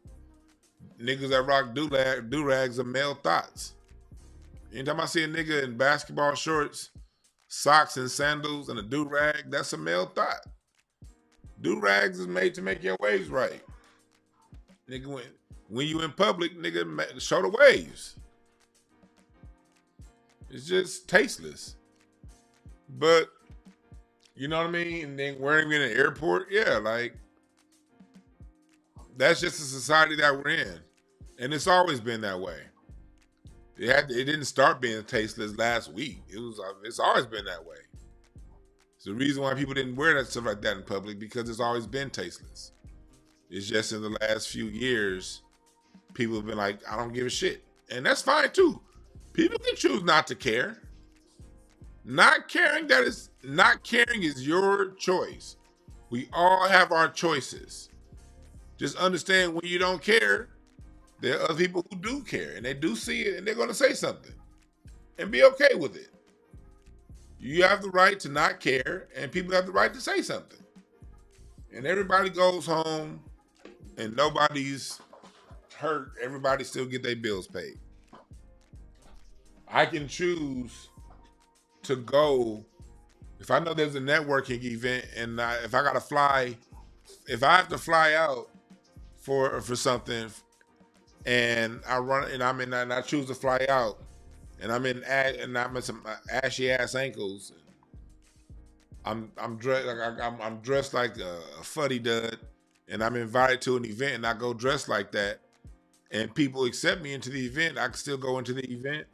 Niggas that rock do-rags are male thoughts. Anytime I see a nigga in basketball shorts socks and sandals and a do-rag, that's a male thought. Do-rags is made to make your waves right. Nigga, when you in public, nigga, show the waves. It's just tasteless. But, you know what I mean? And then wearing it in an airport, yeah, like, that's just the society that we're in. And it's always been that way. It didn't start being tasteless last week. It's always been that way. It's the reason why people didn't wear that stuff like that in public, because it's always been tasteless. It's just in the last few years, people have been like, I don't give a shit. And that's fine too. People can choose not to care. Not caring is your choice. We all have our choices. Just understand when you don't care, there are other people who do care, and they do see it, and they're going to say something, and be okay with it. You have the right to not care, and people have the right to say something. And everybody goes home, and nobody's hurt. Everybody still get their bills paid. I can choose to go, if I know there's a networking event, and if I have to fly out for something, and I choose to fly out, and I'm in some ashy ass ankles. I'm dressed like a fuddy dud, and I'm invited to an event, and I go dressed like that, and people accept me into the event. I can still go into the event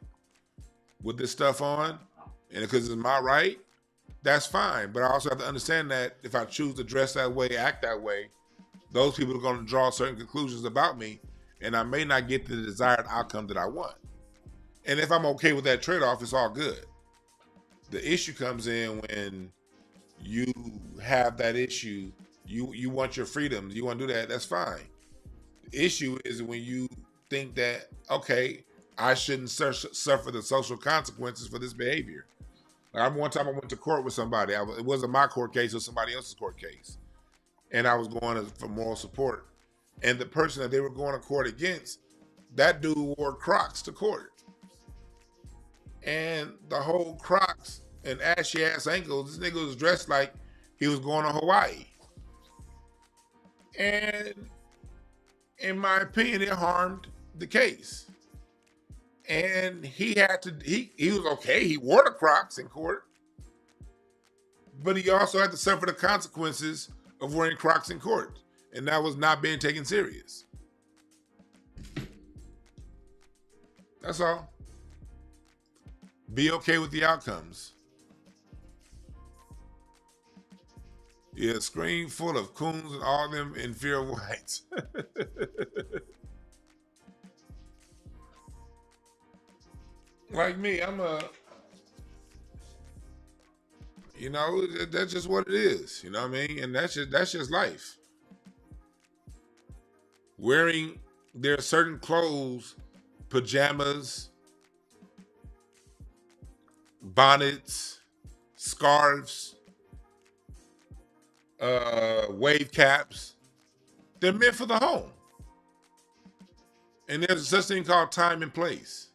with this stuff on, and because it's my right, that's fine. But I also have to understand that if I choose to dress that way, act that way, those people are going to draw certain conclusions about me, and I may not get the desired outcome that I want. And if I'm okay with that trade-off, it's all good. The issue comes in when you have that issue, you want your freedoms, you want to do that, that's fine. The issue is when you think that, okay, I shouldn't suffer the social consequences for this behavior. Like, one time I went to court with somebody. It wasn't my court case, it was somebody else's court case. And I was going for moral support. And the person that they were going to court against, that dude wore Crocs to court. And the whole Crocs and ashy ass ankles, this nigga was dressed like he was going to Hawaii. And in my opinion, it harmed the case. And he was okay. He wore the Crocs in court, but he also had to suffer the consequences of wearing Crocs in court. And that was not being taken serious. That's all. Be okay with the outcomes. Yeah, screen full of coons and all them in fear of whites. Like me, that's just what it is. You know what I mean? And that's just life. There are certain clothes, pajamas, bonnets, scarves, wave caps. They're meant for the home. And there's such thing called time and place.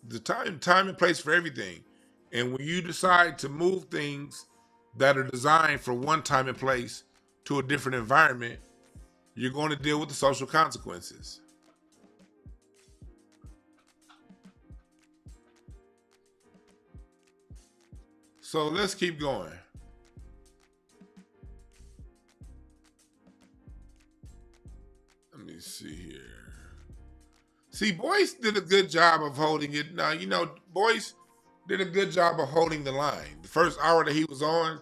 The time and place for everything. And when you decide to move things that are designed for one time and place to a different environment, you're going to deal with the social consequences. So let's keep going. Let me see here. See, Boyce did a good job of holding it. Now, Boyce did a good job of holding the line. The first hour that he was on,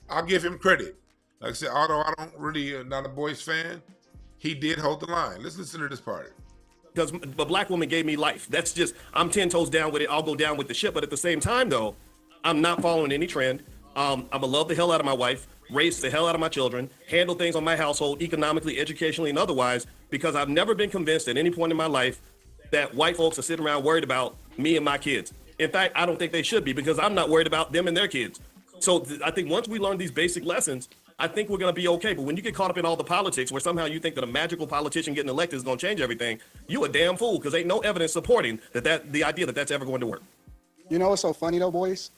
I'll give him credit. Like I said, although I don't really, not a Boyce fan, he did hold the line. Let's listen to this part. Because a black woman gave me life. That's just, I'm 10 toes down with it. I'll go down with the ship. But at the same time, though, I'm not following any trend. I'm going to love the hell out of my wife, raise the hell out of my children, handle things on my household, economically, educationally, and otherwise, because I've never been convinced at any point in my life that white folks are sitting around worried about me and my kids. In fact, I don't think they should be, because I'm not worried about them and their kids. So I think once we learn these basic lessons, I think we're going to be okay. But when you get caught up in all the politics where somehow you think that a magical politician getting elected is going to change everything, you a damn fool, because ain't no evidence supporting the idea that that's ever going to work. You know what's so funny though, boys?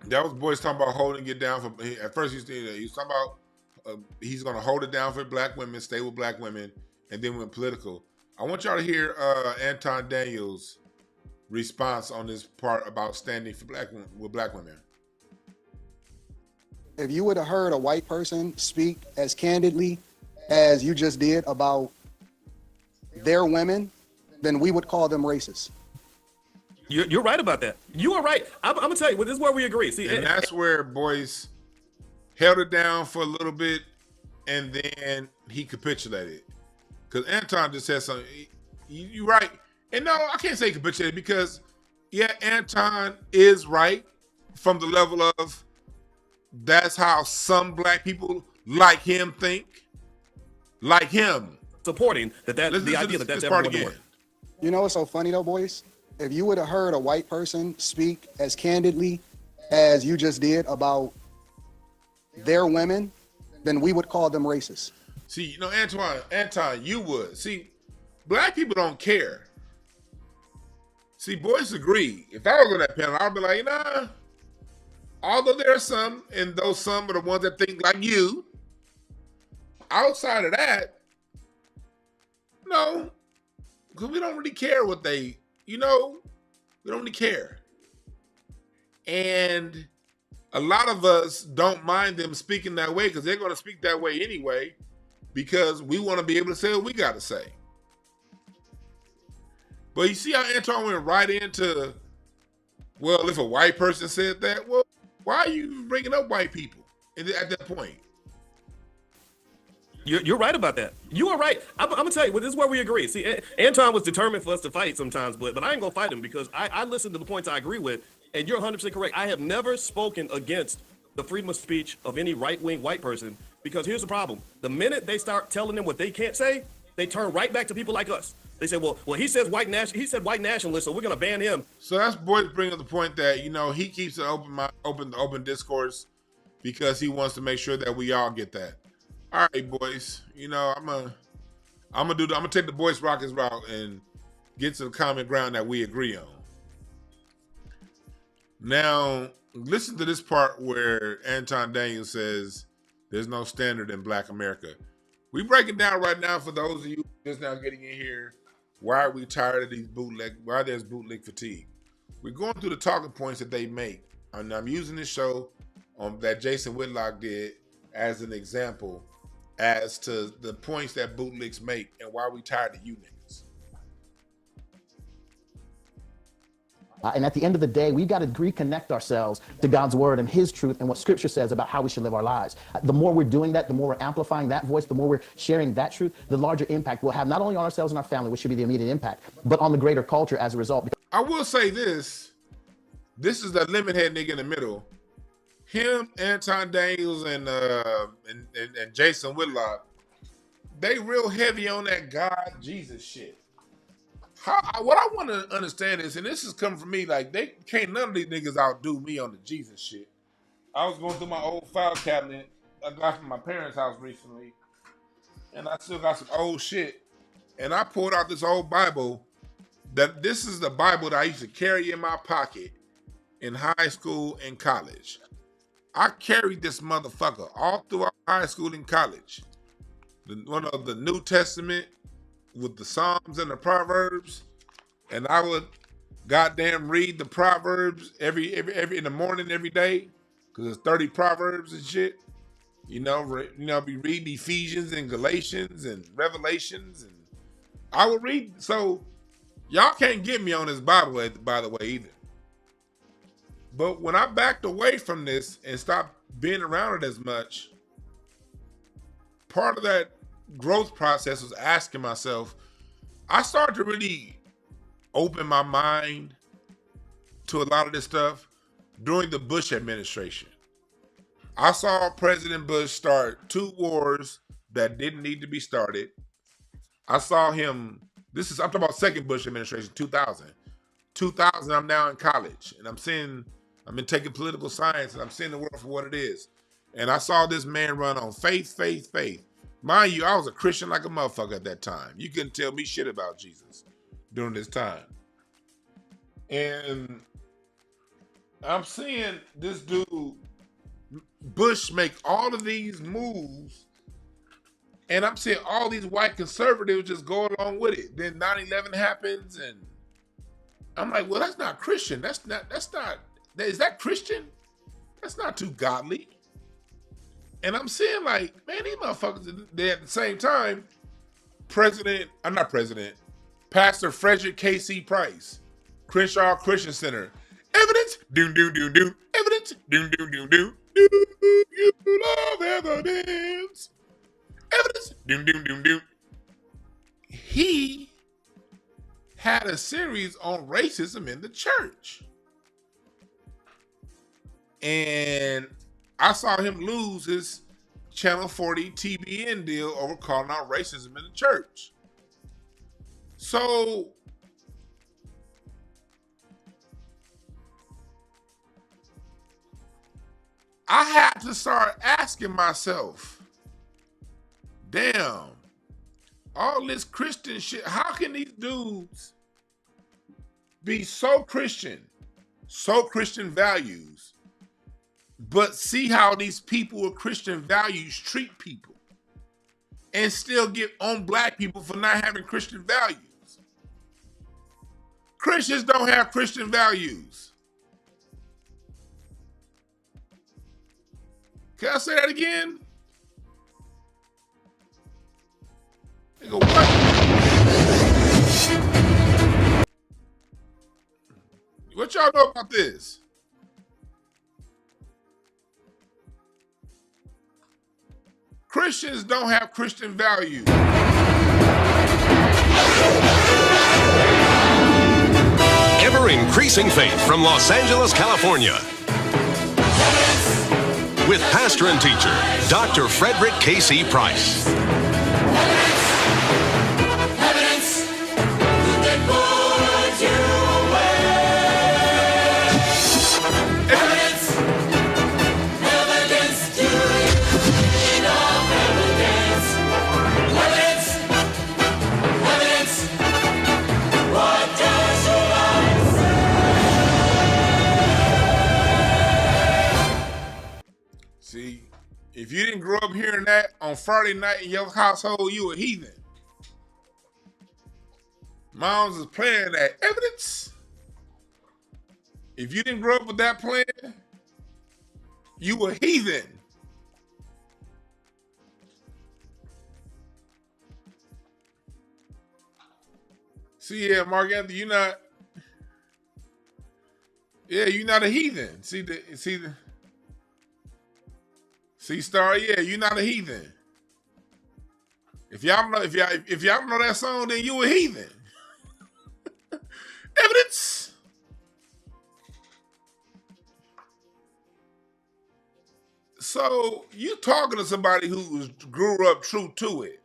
That was boys talking about holding it down for. At first, he was talking about he's going to hold it down for black women, stay with black women, and then went political. I want y'all to hear Anton Daniels' response on this part about standing for black women. If you would have heard a white person speak as candidly as you just did about their women, then we would call them racist. You're right about that. You are right. I'm gonna tell you, this is where we agree. See, and that's where Boyce held it down for a little bit, and then he capitulated. Because Anton just said something. You're right. And no, I can't say capitulated because, yeah, Anton is right from the level of that's how some black people like him think. Like him. Supporting the idea that that's everyone doing. You know what's so funny though, boys? If you would have heard a white person speak as candidly as you just did about their women, then we would call them racist. See, you know, Anton, you would. See, black people don't care. See, boys agree. If I was on that panel, I'd be like, nah. Although there are some, and those some are the ones that think like you, outside of that, no, because we don't really care what they, we don't really care. And a lot of us don't mind them speaking that way because they're going to speak that way anyway because we want to be able to say what we got to say. But you see how Anton went right into, well, if a white person said that, well, why are you bringing up white people at that point? You're right about that. You are right. I'm gonna tell you, this is where we agree. See, Anton was determined for us to fight sometimes, but I ain't gonna fight him because I listen to the points I agree with, and you're 100% correct. I have never spoken against the freedom of speech of any right-wing white person because here's the problem: the minute they start telling them what they can't say, they turn right back to people like us. They say, well, he says white nationalist, so we're gonna ban him. So that's Boyd bringing up the point that he keeps an open discourse because he wants to make sure that we all get that. All right, boys. I'm gonna take the Boyce Rockets route and get to the common ground that we agree on. Now, listen to this part where Anton Daniels says there's no standard in Black America. We break it down right now for those of you just now getting in here. Why are we tired of these why there's bootlick fatigue? We're going through the talking points that they make. And I'm using this show that Jason Whitlock did as an example as to the points that bootlicks make and why we tired of you niggas. And at the end of the day, we got to reconnect ourselves to God's word and his truth and what scripture says about how we should live our lives. The more we're doing that, the more we're amplifying that voice, the more we're sharing that truth, the larger impact we'll have, not only on ourselves and our family, which should be the immediate impact, but on the greater culture as a result. I will say this is the lemon head nigga in the middle. Him, Anton Daniels, and Jason Whitlock, they real heavy on that God Jesus shit. What I want to understand is, and this is coming from me, like none of these niggas outdo me on the Jesus shit. I was going through my old file cabinet I got from my parents' house recently, and I still got some old shit. And I pulled out this old Bible. This is the Bible that I used to carry in my pocket in high school and college. I carried this motherfucker all throughout high school and college. One of the New Testament with the Psalms and the Proverbs, and I would goddamn read the Proverbs every in the morning every day because there's 30 Proverbs and shit. Be reading Ephesians and Galatians and Revelations, and I would read. So y'all can't get me on this Bible, by the way, either. But when I backed away from this and stopped being around it as much, part of that growth process was asking myself, I started to really open my mind to a lot of this stuff during the Bush administration. I saw President Bush start 2 wars that didn't need to be started. I saw him, I'm talking about second Bush administration, 2000. 2000, I'm now in college, and I've been taking political science, and I'm seeing the world for what it is. And I saw this man run on faith, faith, faith. Mind you, I was a Christian like a motherfucker at that time. You couldn't tell me shit about Jesus during this time. And I'm seeing this dude, Bush, make all of these moves, and I'm seeing all these white conservatives just go along with it. Then 9/11 happens, and I'm like, well, that's not Christian. Is that Christian? That's not too godly. And I'm seeing like, man, these motherfuckers, they at the same time, Pastor Frederick K.C. Price, Crenshaw Christian Center. Evidence, doom, doom, doom, doom. Evidence, doom, doom, doom, doom. Do you love evidence? Evidence, doom, doom, doom, doom. He had a series on racism in the church. And I saw him lose his Channel 40 TBN deal over calling out racism in the church. So I had to start asking myself, damn, all this Christian shit, how can these dudes be so Christian values, but see how these people with Christian values treat people and still get on black people for not having Christian values? Christians don't have Christian values. Can I say that again? They go, what? What y'all know about this? Christians don't have Christian values. Ever-increasing faith from Los Angeles, California. With pastor and teacher, Dr. Frederick K.C. Price. See, if you didn't grow up hearing that on Friday night in your household, you a heathen. Moms is playing that evidence. If you didn't grow up with that plan, you a heathen. See, yeah, Mark Anthony, you're not a heathen. See, Star, yeah, you're not a heathen. If y'all know that song, then you a heathen. Evidence. So you talking to somebody who grew up true to it.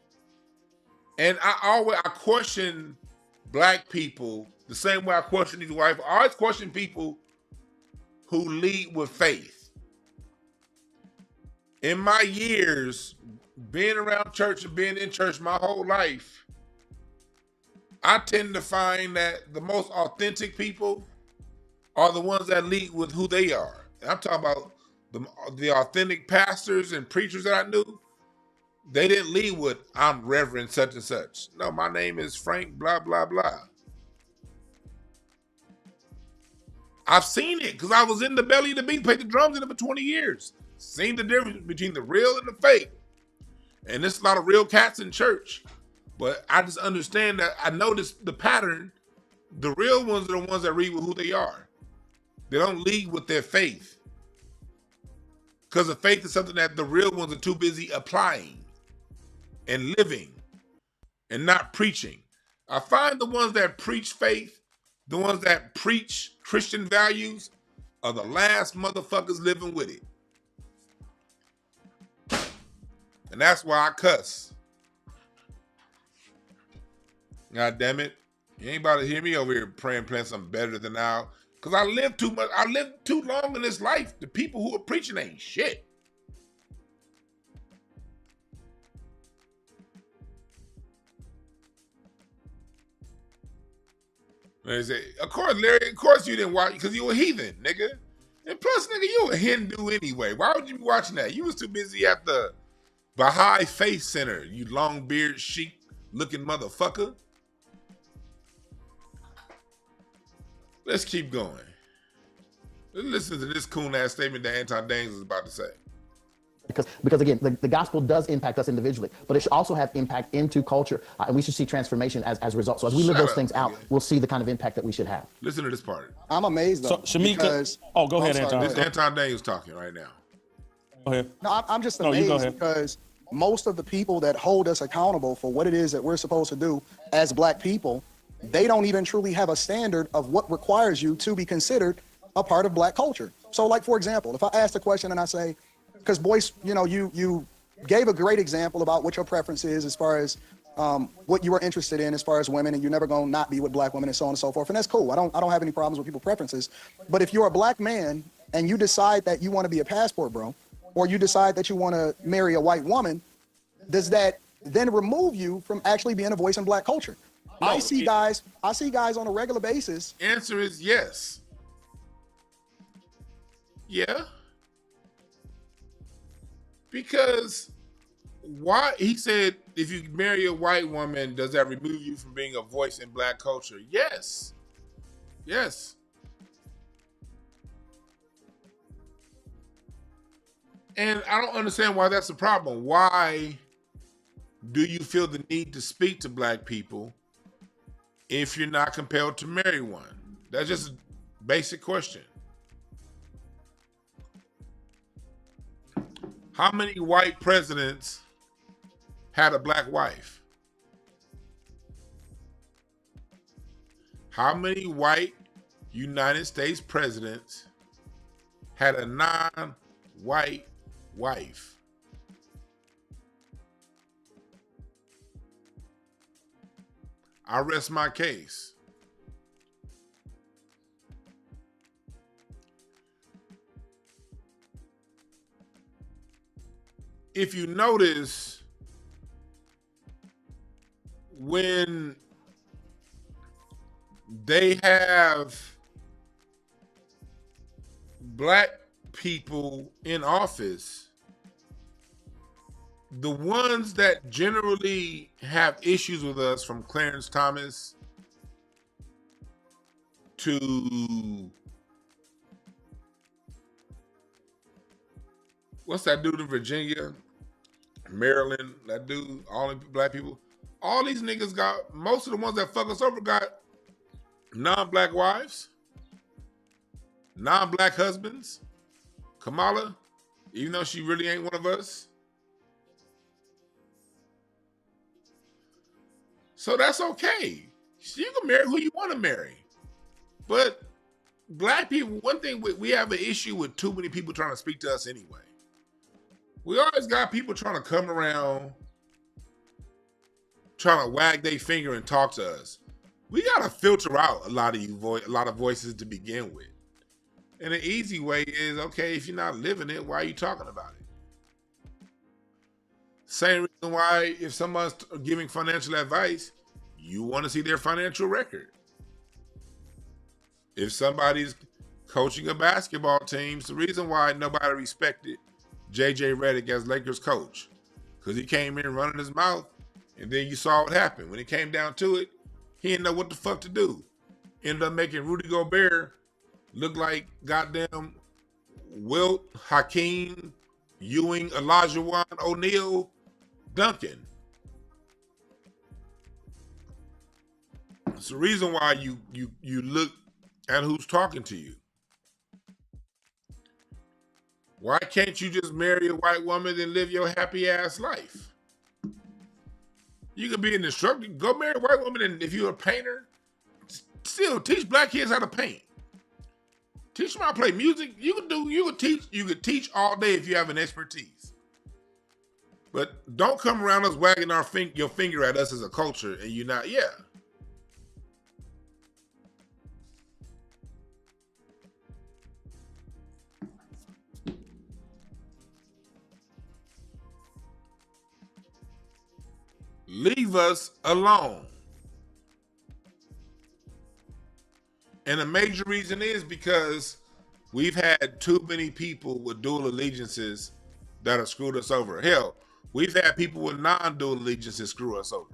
And I question black people the same way I question these white. I always question people who lead with faith. In my years, being around church and being in church my whole life, I tend to find that the most authentic people are the ones that lead with who they are. And I'm talking about the authentic pastors and preachers that I knew. They didn't lead with, I'm Reverend such and such. No, my name is Frank blah, blah, blah. I've seen it because I was in the belly of the beast, played the drums in it for 20 years. Seen the difference between the real and the fake. And there's a lot of real cats in church. But I just understand that I notice the pattern. The real ones are the ones that read with who they are. They don't lead with their faith. Because the faith is something that the real ones are too busy applying and living and not preaching. I find the ones that preach faith, the ones that preach Christian values, are the last motherfuckers living with it. And that's why I cuss. God damn it. You ain't about to hear me over here praying, playing something better than now. Because I lived too much. I lived too long in this life. The people who are preaching ain't shit. They say, of course, Larry, of course you didn't watch because you a heathen, nigga. And plus, nigga, you a Hindu anyway. Why would you be watching that? You was too busy at the Baha'i Faith Center, you long beard sheep looking motherfucker. Let's keep going. Let's listen to this cool ass statement that Anton Daniels is about to say. Because again, the gospel does impact us individually, but it should also have impact into culture, and we should see transformation as a result. So as we live those things out, we'll see the kind of impact that we should have. Listen to this part. I'm amazed though. So Shamika, go ahead, Anton. This is Anton Daniels talking right now. Go ahead. No, I'm just No, you go amazed ahead. because most of the people that hold us accountable for what it is that we're supposed to do as black people, they don't even truly have a standard of what requires you to be considered a part of black culture. So like, for example, if I ask a question and I say, because Boyce, you know, you gave a great example about what your preference is as far as what you were interested in as far as women, and you're never going to not be with black women and so on and so forth. And that's cool. I don't have any problems with people's preferences. But if you're a black man and you decide that you want to be a passport bro, or you decide that you want to marry a white woman, does that then remove you from actually being a voice in black culture? I see guys on a regular basis. Answer is yes. Yeah. Because why? He said, if you marry a white woman, does that remove you from being a voice in black culture? Yes. Yes. And I don't understand why that's a problem. Why do you feel the need to speak to black people if you're not compelled to marry one? That's just a basic question. How many white presidents had a black wife? How many white United States presidents had a non-white wife? I rest my case. If you notice, when they have black people in office, the ones that generally have issues with us, from Clarence Thomas to what's that dude in Virginia, Maryland, that dude, all the black people, all these niggas got, most of the ones that fuck us over got non-black wives, non-black husbands. Kamala, even though she really ain't one of us. So that's okay. You can marry who you want to marry. But black people, one thing, we have an issue with too many people trying to speak to us anyway. We always got people trying to come around, trying to wag their finger and talk to us. We got to filter out a lot of voices to begin with. And the easy way is, okay, if you're not living it, why are you talking about it? Same reason why if someone's giving financial advice, you want to see their financial record. If somebody's coaching a basketball team, it's the reason why nobody respected JJ Redick as Lakers coach, because he came in running his mouth, and then you saw what happened. When it came down to it, he didn't know what the fuck to do. Ended up making Rudy Gobert look like goddamn Wilt, Hakeem, Ewing, Olajuwon, O'Neal, Duncan. It's the reason why you look at who's talking to you. Why can't you just marry a white woman and live your happy ass life? You could be an instructor, go marry a white woman, and if you're a painter, still teach black kids how to paint. Teach them how to play music. You could teach all day if you have an expertise. But don't come around us wagging your finger at us as a culture and you're not, yeah. Leave us alone. And a major reason is because We've had too many people with dual allegiances that have screwed us over. Hell, we've had people with non-dual allegiances screw us over.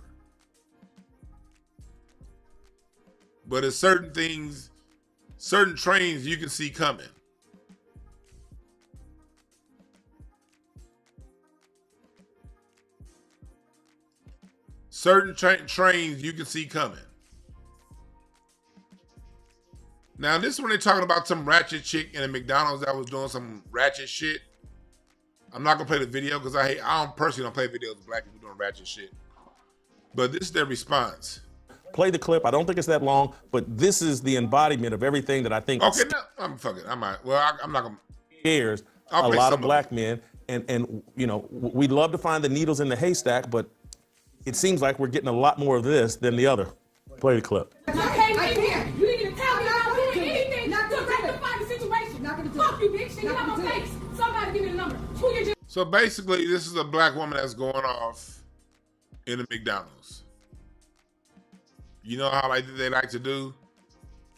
But it's certain things, certain trains you can see coming. Certain trains you can see coming. Now, this one they're talking about some ratchet chick in a McDonald's that was doing some ratchet shit. I'm not gonna play the video because I don't personally play videos of black people doing ratchet shit. But this is their response. Play the clip. I don't think it's that long, but this is the embodiment of everything that I think. Okay, no, I'm fucking. I'm not gonna. Scares a lot of black men, and you know, we'd love to find the needles in the haystack, but it seems like we're getting a lot more of this than the other. Play the clip. You didn't even tell me about doing anything to rectify the situation. Fuck you, bitch. You have my face. Somebody give me the number. So basically, this is a black woman that's going off in a McDonald's. You know how they like to do?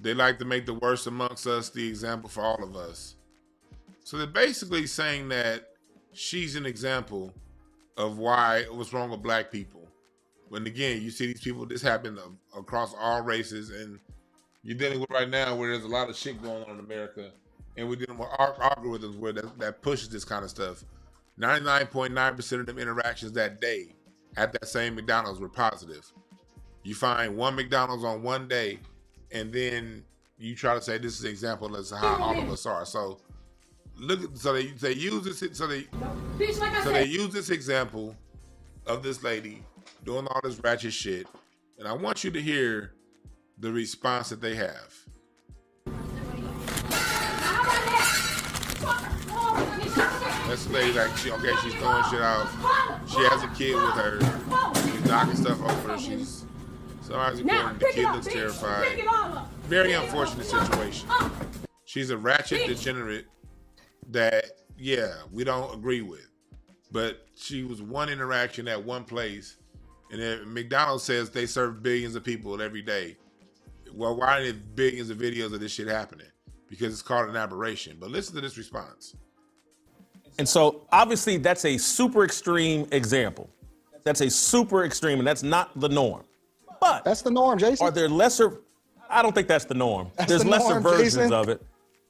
They like to make the worst amongst us the example for all of us. So they're basically saying that she's an example of what's wrong with black people. When again, you see these people, this happened across all races, and you're dealing with right now where there's a lot of shit going on in America, and we're dealing with algorithms where that pushes this kind of stuff. 99.9% of them interactions that day at that same McDonald's were positive. You find one McDonald's on one day, and then you try to say this is an example of how all of us are. So they use this example of this lady doing all this ratchet shit, and I want you to hear the response that they have. This lady, like, she's throwing shit out. She has a kid with her. She's knocking stuff over. Somebody's recording. The kid looks terrified. Very unfortunate situation. She's a ratchet degenerate that, yeah, we don't agree with. But she was one interaction at one place. And then McDonald's says they serve billions of people every day. Well, why are there billions of videos of this shit happening? Because it's called an aberration. But listen to this response. And so obviously that's a super extreme example. That's a super extreme, and that's not the norm. But that's the norm, Jason. Are there lesser? I don't think that's the norm. There's the lesser norm, versions Jason. of it.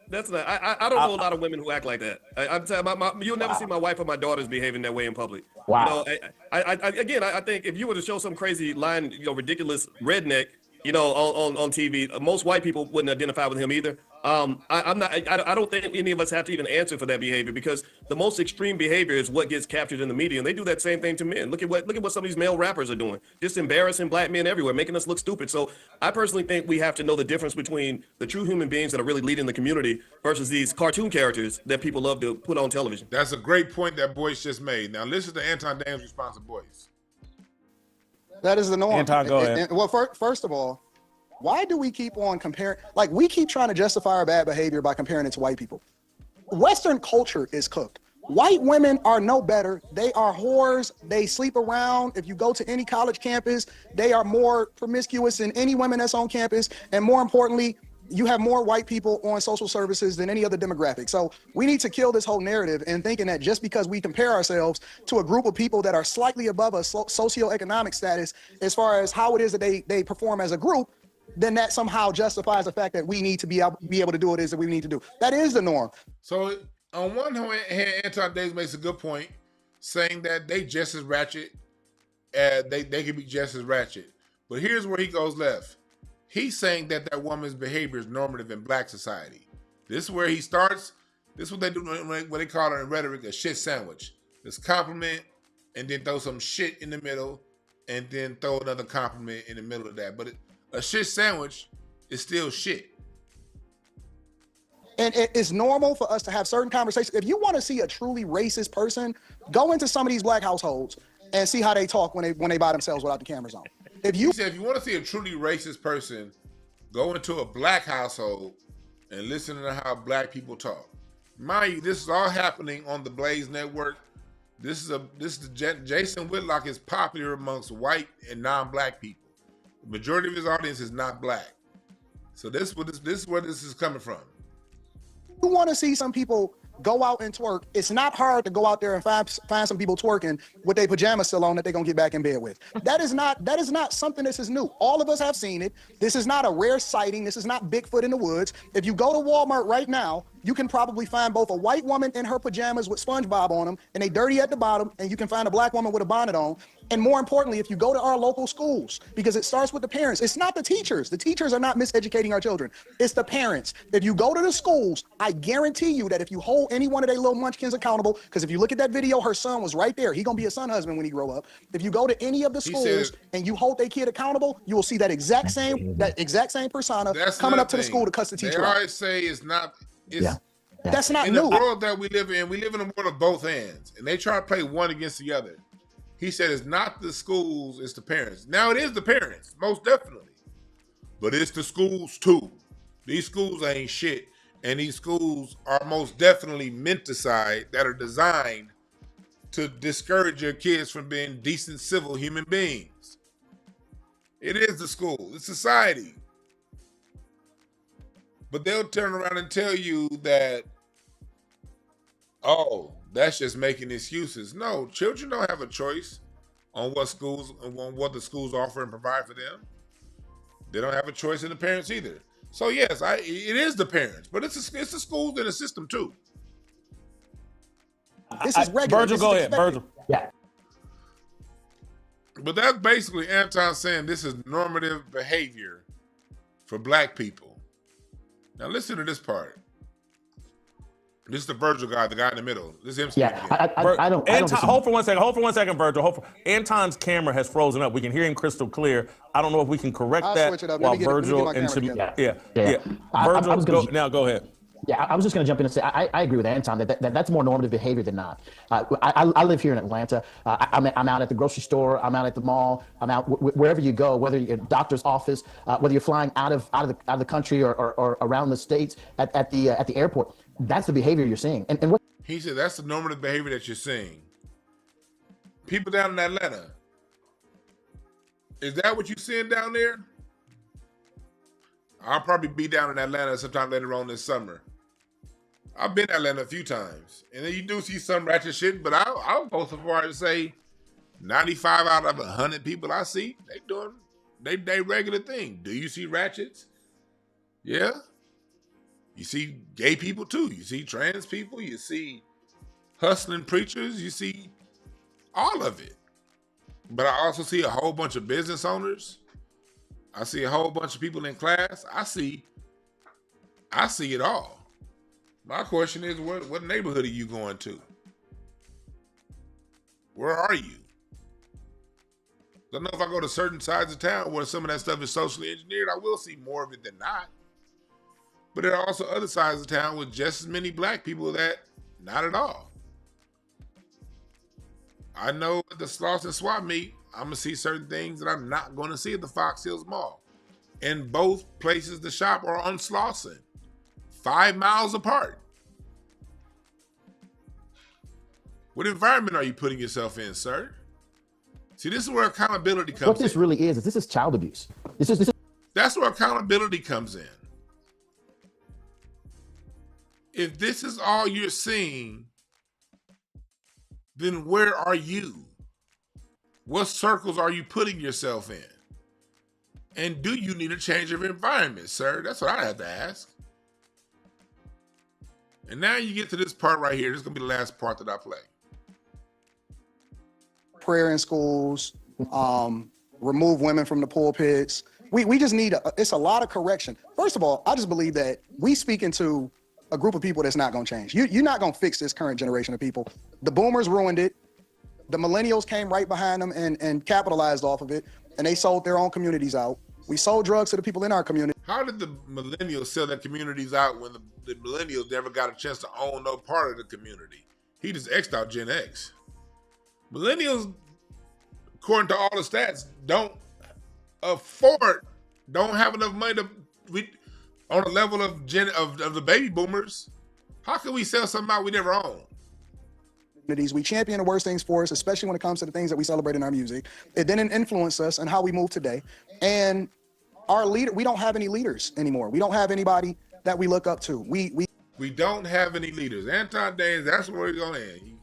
That's not. I don't know a lot of women who act like that. I'm telling you'll never see my wife or my daughters behaving that way in public. Wow. You know, I think if you were to show some crazy line, ridiculous redneck, on TV, most white people wouldn't identify with him either. I don't think any of us have to even answer for that behavior, because the most extreme behavior is what gets captured in the media, and they do that same thing to men. Look at what some of these male rappers are doing, just embarrassing black men everywhere, making us look stupid. So I personally think we have to know the difference between the true human beings that are really leading the community versus these cartoon characters that people love to put on television. That's a great point that Boyce just made. Now listen to Anton Daniels' response to Boyce. That is the norm. Anton, go ahead. Well, first of all, why do we keep on comparing? Like, we keep trying to justify our bad behavior by comparing it to white people. Western culture is cooked. White women are no better. They are whores. They sleep around. If you go to any college campus, they are more promiscuous than any women that's on campus. And more importantly, you have more white people on social services than any other demographic. So we need to kill this whole narrative and thinking that just because we compare ourselves to a group of people that are slightly above us socioeconomic status as far as how it is that they perform as a group, then that somehow justifies the fact that we need to be able to do what it is that we need to do. That is the norm. So on one hand, Anton Daniels makes a good point, saying that they just as ratchet, they can be just as ratchet. But here's where he goes left. He's saying that woman's behavior is normative in black society. This is where he starts. This is what they do, what they call it in rhetoric, a shit sandwich. This compliment, and then throw some shit in the middle, and then throw another compliment in the middle of that. But a shit sandwich is still shit. And it's normal for us to have certain conversations. If you want to see a truly racist person, go into some of these black households and see how they talk when they by themselves without the cameras on. If you want to see a truly racist person, go into a black household and listen to how black people talk. Mind you, this is all happening on the Blaze Network. Jason Whitlock is popular amongst white and non-black people. The majority of his audience is not black. So this is where this is coming from. You want to see some people go out and twerk. It's not hard to go out there and find some people twerking with their pajamas still on that they're gonna get back in bed with. That is not something that is new. All of us have seen it. This is not a rare sighting. This is not Bigfoot in the woods. If you go to Walmart right now, you can probably find both a white woman in her pajamas with SpongeBob on them, and they dirty at the bottom, and you can find a black woman with a bonnet on. And more importantly, if you go to our local schools, because it starts with the parents, it's not the teachers. The teachers are not miseducating our children. It's the parents. If you go to the schools, I guarantee you that if you hold any one of their little munchkins accountable, because if you look at that video, her son was right there. He gonna be a son husband when he grow up. If you go to any of the schools and you hold their kid accountable, you will see that exact same persona coming up to the school to cuss the teacher They out. always say it's not. That's not in new. the world that we live in a world of both ends, and they try to play one against the other. He said it's not the schools, it's the parents. Now it is the parents, most definitely. But it's the schools too. These schools ain't shit. And these schools are most definitely menticide that are designed to discourage your kids from being decent, civil human beings. It is the school, it's society. But they'll turn around and tell you that, oh, that's just making excuses. No, children don't have a choice on what the schools offer and provide for them. They don't have a choice in the parents either. So yes, it is the parents, but it's the schools and the system too. This is regular. Virgil, go ahead. Virgil. Yeah. But that's basically Anton saying this is normative behavior for black people. Now listen to this part. This is the Virgil guy, the guy in the middle. This is him speaking. I don't. Hold for 1 second. Hold for 1 second, Virgil. Anton's camera has frozen up. We can hear him crystal clear. I don't know if we can correct that switch it up. while Virgil and Yeah. Virgil, now go ahead. Yeah, I was just going to jump in and say I agree with Anton that's more normative behavior than not. I live here in Atlanta. I'm out at the grocery store. I'm out at the mall. I'm out wherever you go, whether you're at a doctor's office, whether you're flying out of the country or around the states at the airport. That's the behavior you're seeing. And what he said, that's the normative behavior that you're seeing. People down in Atlanta, is that what you're seeing down there? I'll probably be down in Atlanta sometime later on this summer. I've been to Atlanta a few times, and then you do see some ratchet shit, but I'll go so far as to say 95 out of 100 people I see, they doing they regular thing. Do you see ratchets? Yeah. You see gay people too. You see trans people. You see hustling preachers. You see all of it. But I also see a whole bunch of business owners. I see a whole bunch of people in class. I see it all. My question is, what neighborhood are you going to? Where are you? I don't know if I go to certain sides of town where some of that stuff is socially engineered, I will see more of it than not. But there are also other sides of town with just as many black people that not at all. I know at the Slauson swap meet, I'm going to see certain things that I'm not going to see at the Fox Hills Mall. And both places to shop are on Slauson, 5 miles apart. What environment are you putting yourself in, sir? See, this is where accountability comes in. What this really is this is child abuse. This is That's where accountability comes in. If this is all you're seeing, then where are you? What circles are you putting yourself in? And do you need a change of environment, sir? That's what I have to ask. And now you get to this part right here. This is going to be the last part that I play. Prayer in schools, remove women from the pulpits. We just need, it's a lot of correction. First of all, I just believe that we speaking to a group of people that's not going to change. You're not going to fix this current generation of people. The boomers ruined it. The millennials came right behind them and capitalized off of it, and they sold their own communities out. We sold drugs to the people in our community. How did the millennials sell their communities out when the millennials never got a chance to own no part of the community? He just X'd out Gen X. Millennials, according to all the stats, don't have enough money to on the level of the baby boomers. How can we sell something out we never owned? We champion the worst things for us, especially when it comes to the things that we celebrate in our music. It didn't influence us and how we move today. And we don't have any leaders anymore. We don't have anybody that we look up to. We don't have any leaders. Anton Daniels, that's where we're going to end. He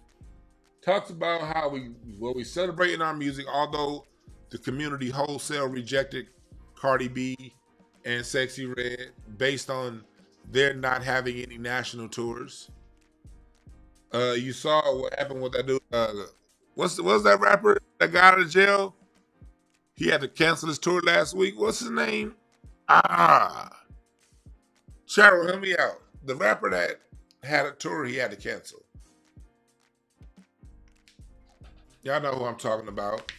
talks about how we celebrate in our music, although the community wholesale rejected Cardi B and Sexy Red based on their not having any national tours. You saw what happened with that dude. What's that rapper that got out of jail? He had to cancel his tour last week. What's his name? Cheryl, help me out. The rapper that had a tour he had to cancel. Y'all know who I'm talking about.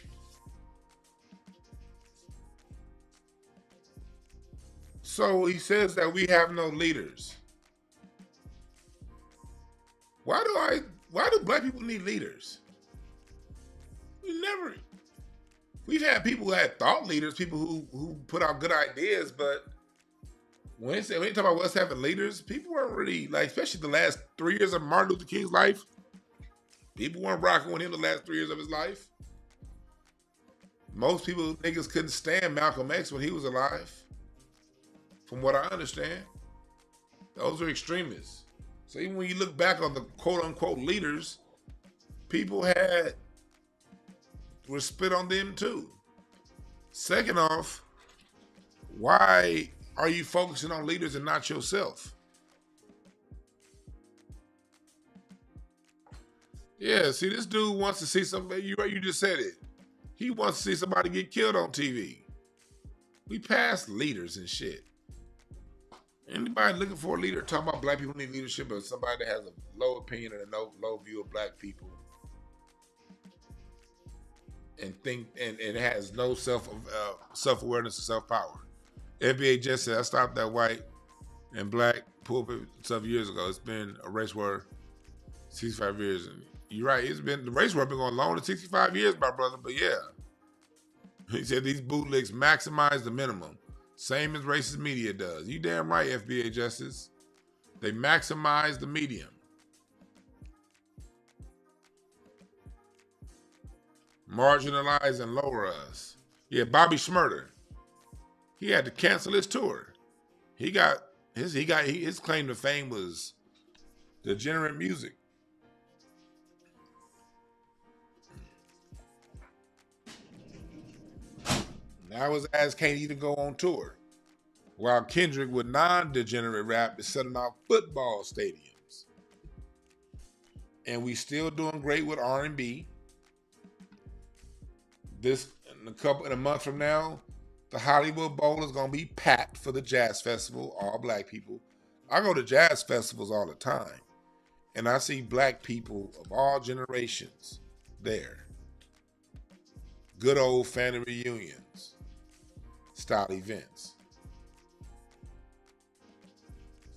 So he says that we have no leaders. Why do black people need leaders? We've had people who had thought leaders, people who put out good ideas, but when you talk about us having leaders, people weren't really, like, especially the last 3 years of Martin Luther King's life, people weren't rocking with him the last 3 years of his life. Most niggas couldn't stand Malcolm X when he was alive, from what I understand. Those are extremists. So even when you look back on the quote-unquote leaders, people were spit on them too. Second off, why are you focusing on leaders and not yourself? Yeah, see, this dude wants to see somebody, you just said it. He wants to see somebody get killed on TV. We passed leaders and shit. Anybody looking for a leader, talking about black people need leadership, or somebody that has a low opinion and a low view of black people, and has no self-awareness or self-power. FBA just said, I stopped that white and black pulpit stuff years ago. It's been a race war 65 years. And you're right, the race war been going longer than 65 years, my brother, but yeah. He said these bootlicks maximize the minimum. Same as racist media does. You damn right, FBA Justice. They maximize the medium. Marginalize and lower us. Yeah, Bobby Shmurda. He had to cancel his tour. His claim to fame was degenerate music. Now his ass can't even go on tour. While Kendrick with non-degenerate rap is selling out football stadiums. And we still doing great with R&B. In a month from now, the Hollywood Bowl is gonna be packed for the jazz festival, all black people. I go to jazz festivals all the time, and I see black people of all generations there. Good old family reunions style events.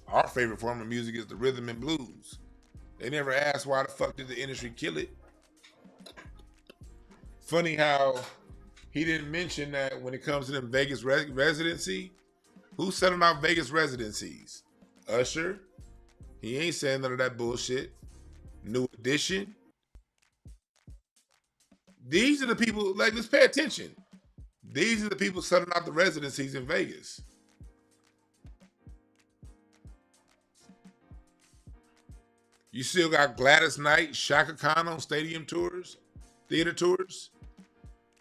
Our favorite form of music is the rhythm and blues. They never asked why the fuck did the industry kill it. Funny how he didn't mention that when it comes to them Vegas residency, who's selling out Vegas residencies? Usher. He ain't saying none of that bullshit. New Edition. These are the people, like, let's pay attention. These are the people selling out the residencies in Vegas. You still got Gladys Knight, Shaka Khan on stadium tours, theater tours.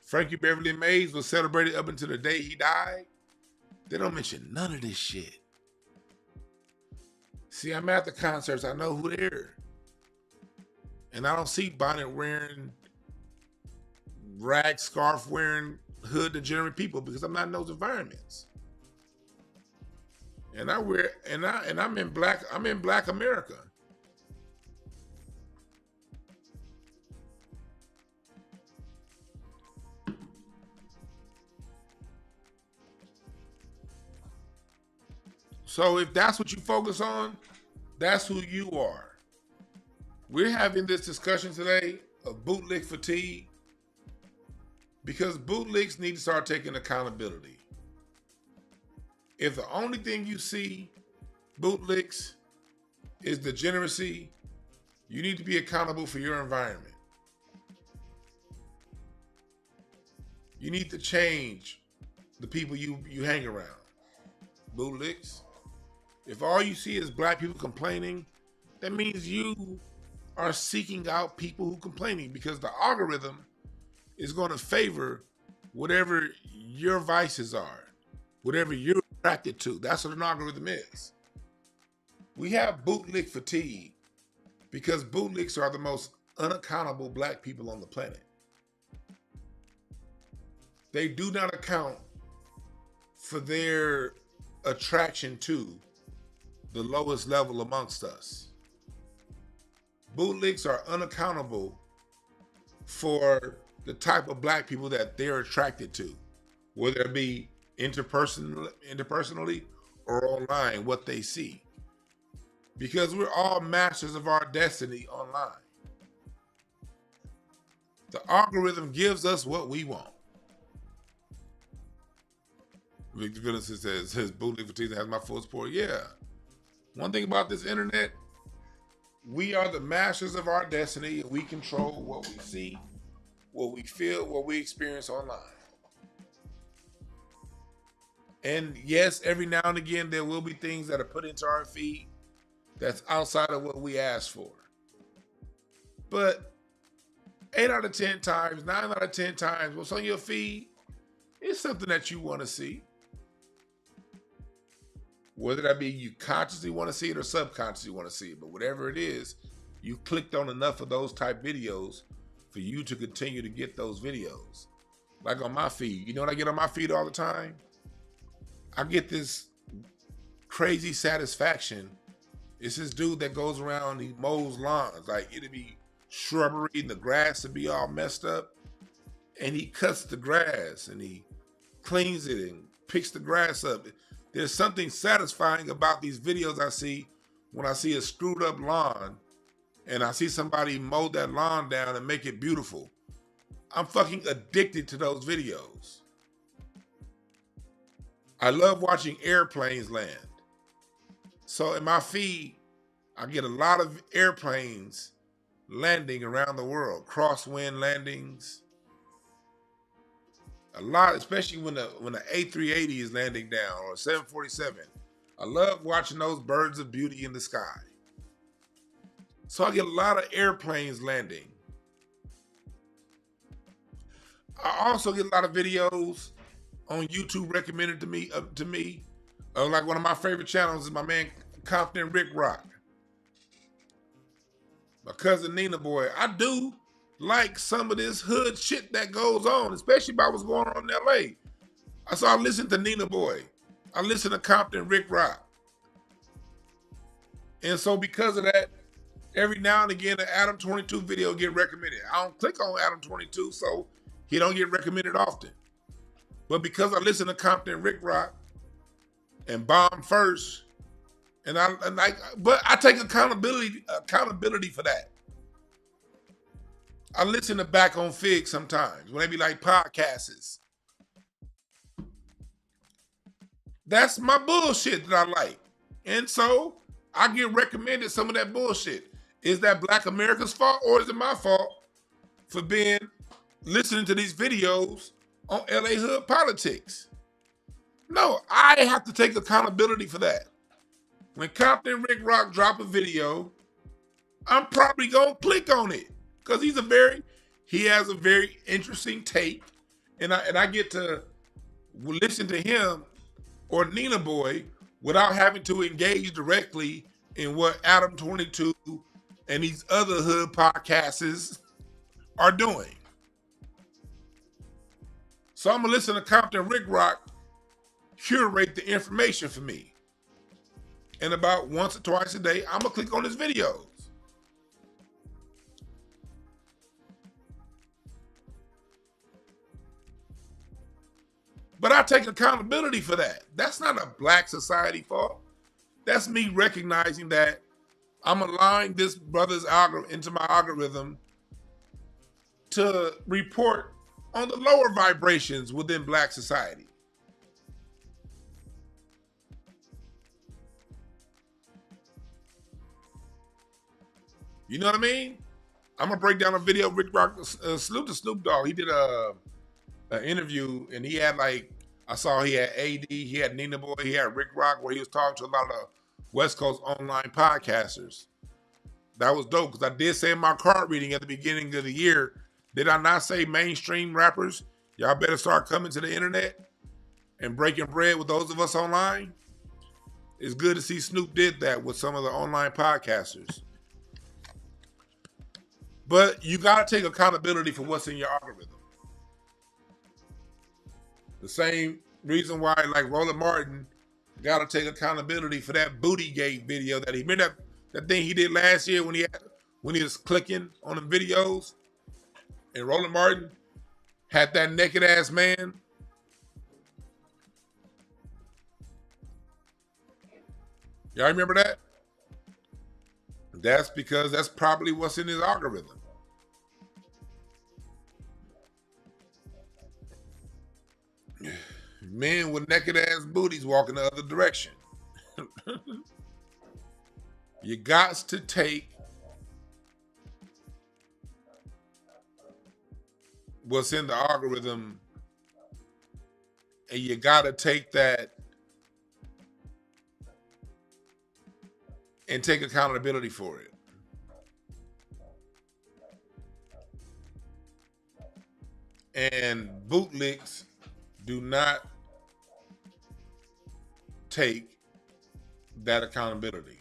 Frankie Beverly Mays was celebrated up until the day he died. They don't mention none of this shit. See, I'm at the concerts. I know who they're. And I don't see bonnet wearing, rag scarf wearing, hood degenerate people because I'm not in those environments. And I'm in black America. So if that's what you focus on, that's who you are. We're having this discussion today of bootlick fatigue because bootlicks need to start taking accountability. If the only thing you see, bootlicks, is degeneracy, you need to be accountable for your environment. You need to change the people you hang around. Bootlicks. If all you see is black people complaining, that means you are seeking out people who complaining, because the algorithm is going to favor whatever your vices are, whatever you're attracted to. That's what an algorithm is. We have bootlick fatigue because bootlicks are the most unaccountable black people on the planet. They do not account for their attraction to the lowest level amongst us. Bootlicks are unaccountable for the type of black people that they're attracted to, whether it be interpersonally or online, what they see. Because we're all masters of our destiny online. The algorithm gives us what we want. Victor Vincent says Bootlick Fatigue has my full support. Yeah. One thing about this internet, we are the masters of our destiny, and we control what we see, what we feel, what we experience online. And yes, every now and again, there will be things that are put into our feed that's outside of what we asked for. But 8 out of 10 times, 9 out of 10 times, what's on your feed is something that you want to see. Whether that be you consciously want to see it or subconsciously want to see it, but whatever it is, you clicked on enough of those type videos for you to continue to get those videos. Like on my feed, you know what I get on my feed all the time? I get this crazy satisfaction. It's this dude that goes around, he mows lawns. Like, it'll be shrubbery and the grass will be all messed up. And he cuts the grass and he cleans it and picks the grass up. There's something satisfying about these videos I see when I see a screwed up lawn and I see somebody mow that lawn down and make it beautiful. I'm fucking addicted to those videos. I love watching airplanes land. So in my feed, I get a lot of airplanes landing around the world, crosswind landings. A lot, especially when the A380 is landing down or 747. I love watching those birds of beauty in the sky. So I get a lot of airplanes landing. I also get a lot of videos on YouTube recommended to me. Like one of my favorite channels is my man Compton Rick Rock. My cousin Nina Boy. I do like some of this hood shit that goes on, especially about what's going on in LA. So I listen to Nina Boy. I listen to Compton Rick Rock. And so because of that, every now and again, an Adam 22 video get recommended. I don't click on Adam 22, so he don't get recommended often. But because I listen to Compton Rick Rock and Bomb First, but I take accountability for that. I listen to Back on Fig sometimes when they be like podcasts. That's my bullshit that I like. And so I get recommended some of that bullshit. Is that Black America's fault or is it my fault for listening to these videos on LA hood politics? No, I have to take accountability for that. When Compton Rick Rock drop a video, I'm probably gonna click on it because he has a very interesting take, and I get to listen to him or Nina Boy without having to engage directly in what Adam 22 and these other hood podcasts are doing. So I'm gonna listen to Compton Rick Rock curate the information for me. And about once or twice a day, I'm gonna click on his videos. But I take accountability for that. That's not a Black society fault. That's me recognizing that I'm allowing this brother's algorithm into my algorithm to report on the lower vibrations within Black society. You know what I mean? I'm gonna break down a video of Rick Rock, salute to Snoop Dogg. He did an interview and he had I saw he had AD, he had Nina Boy, he had Rick Rock, where he was talking to a lot of West Coast online podcasters. That was dope because I did say in my card reading at the beginning of the year, did I not say mainstream rappers, y'all better start coming to the internet and breaking bread with those of us online? It's good to see Snoop did that with some of the online podcasters. But you got to take accountability for what's in your algorithm. The same reason why, like, Roland Martin got to take accountability for that Bootygate video that he remember that thing he did last year when he was clicking on the videos, and Roland Martin had that naked ass man. Y'all remember that? That's because that's probably what's in his algorithm. Men with naked ass booties walking the other direction. You got to take what's in the algorithm and you got to take that and take accountability for it. And bootlicks do not take that accountability.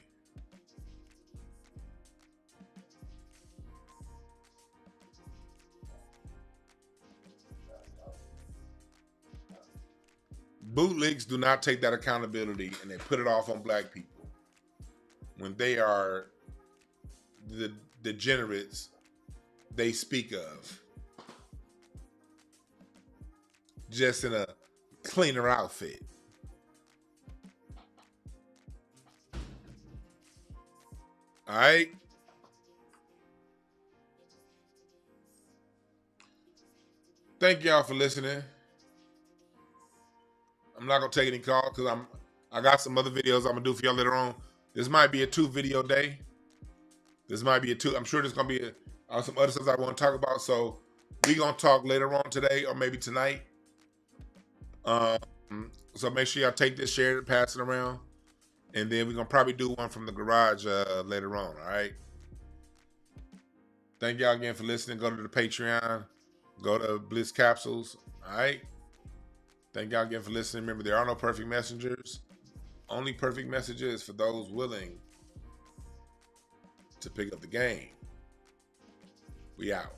Bootlicks do not take that accountability and they put it off on black people when they are the degenerates they speak of. Just in a cleaner outfit. All right. Thank y'all for listening. I'm not gonna take any calls because I got some other videos I'm gonna do for y'all later on. This might be a 2-video day. This might be a 2. I'm sure there's gonna be some other stuff I want to talk about. So we gonna talk later on today or maybe tonight. So make sure y'all take this, share it, pass it around, and then we're gonna probably do one from the garage later on. All right. Thank y'all again for listening. Go to the Patreon. Go to Bliss Capsules. All right. Thank y'all again for listening. Remember, there are no perfect messengers. Only perfect messages for those willing to pick up the game. We out.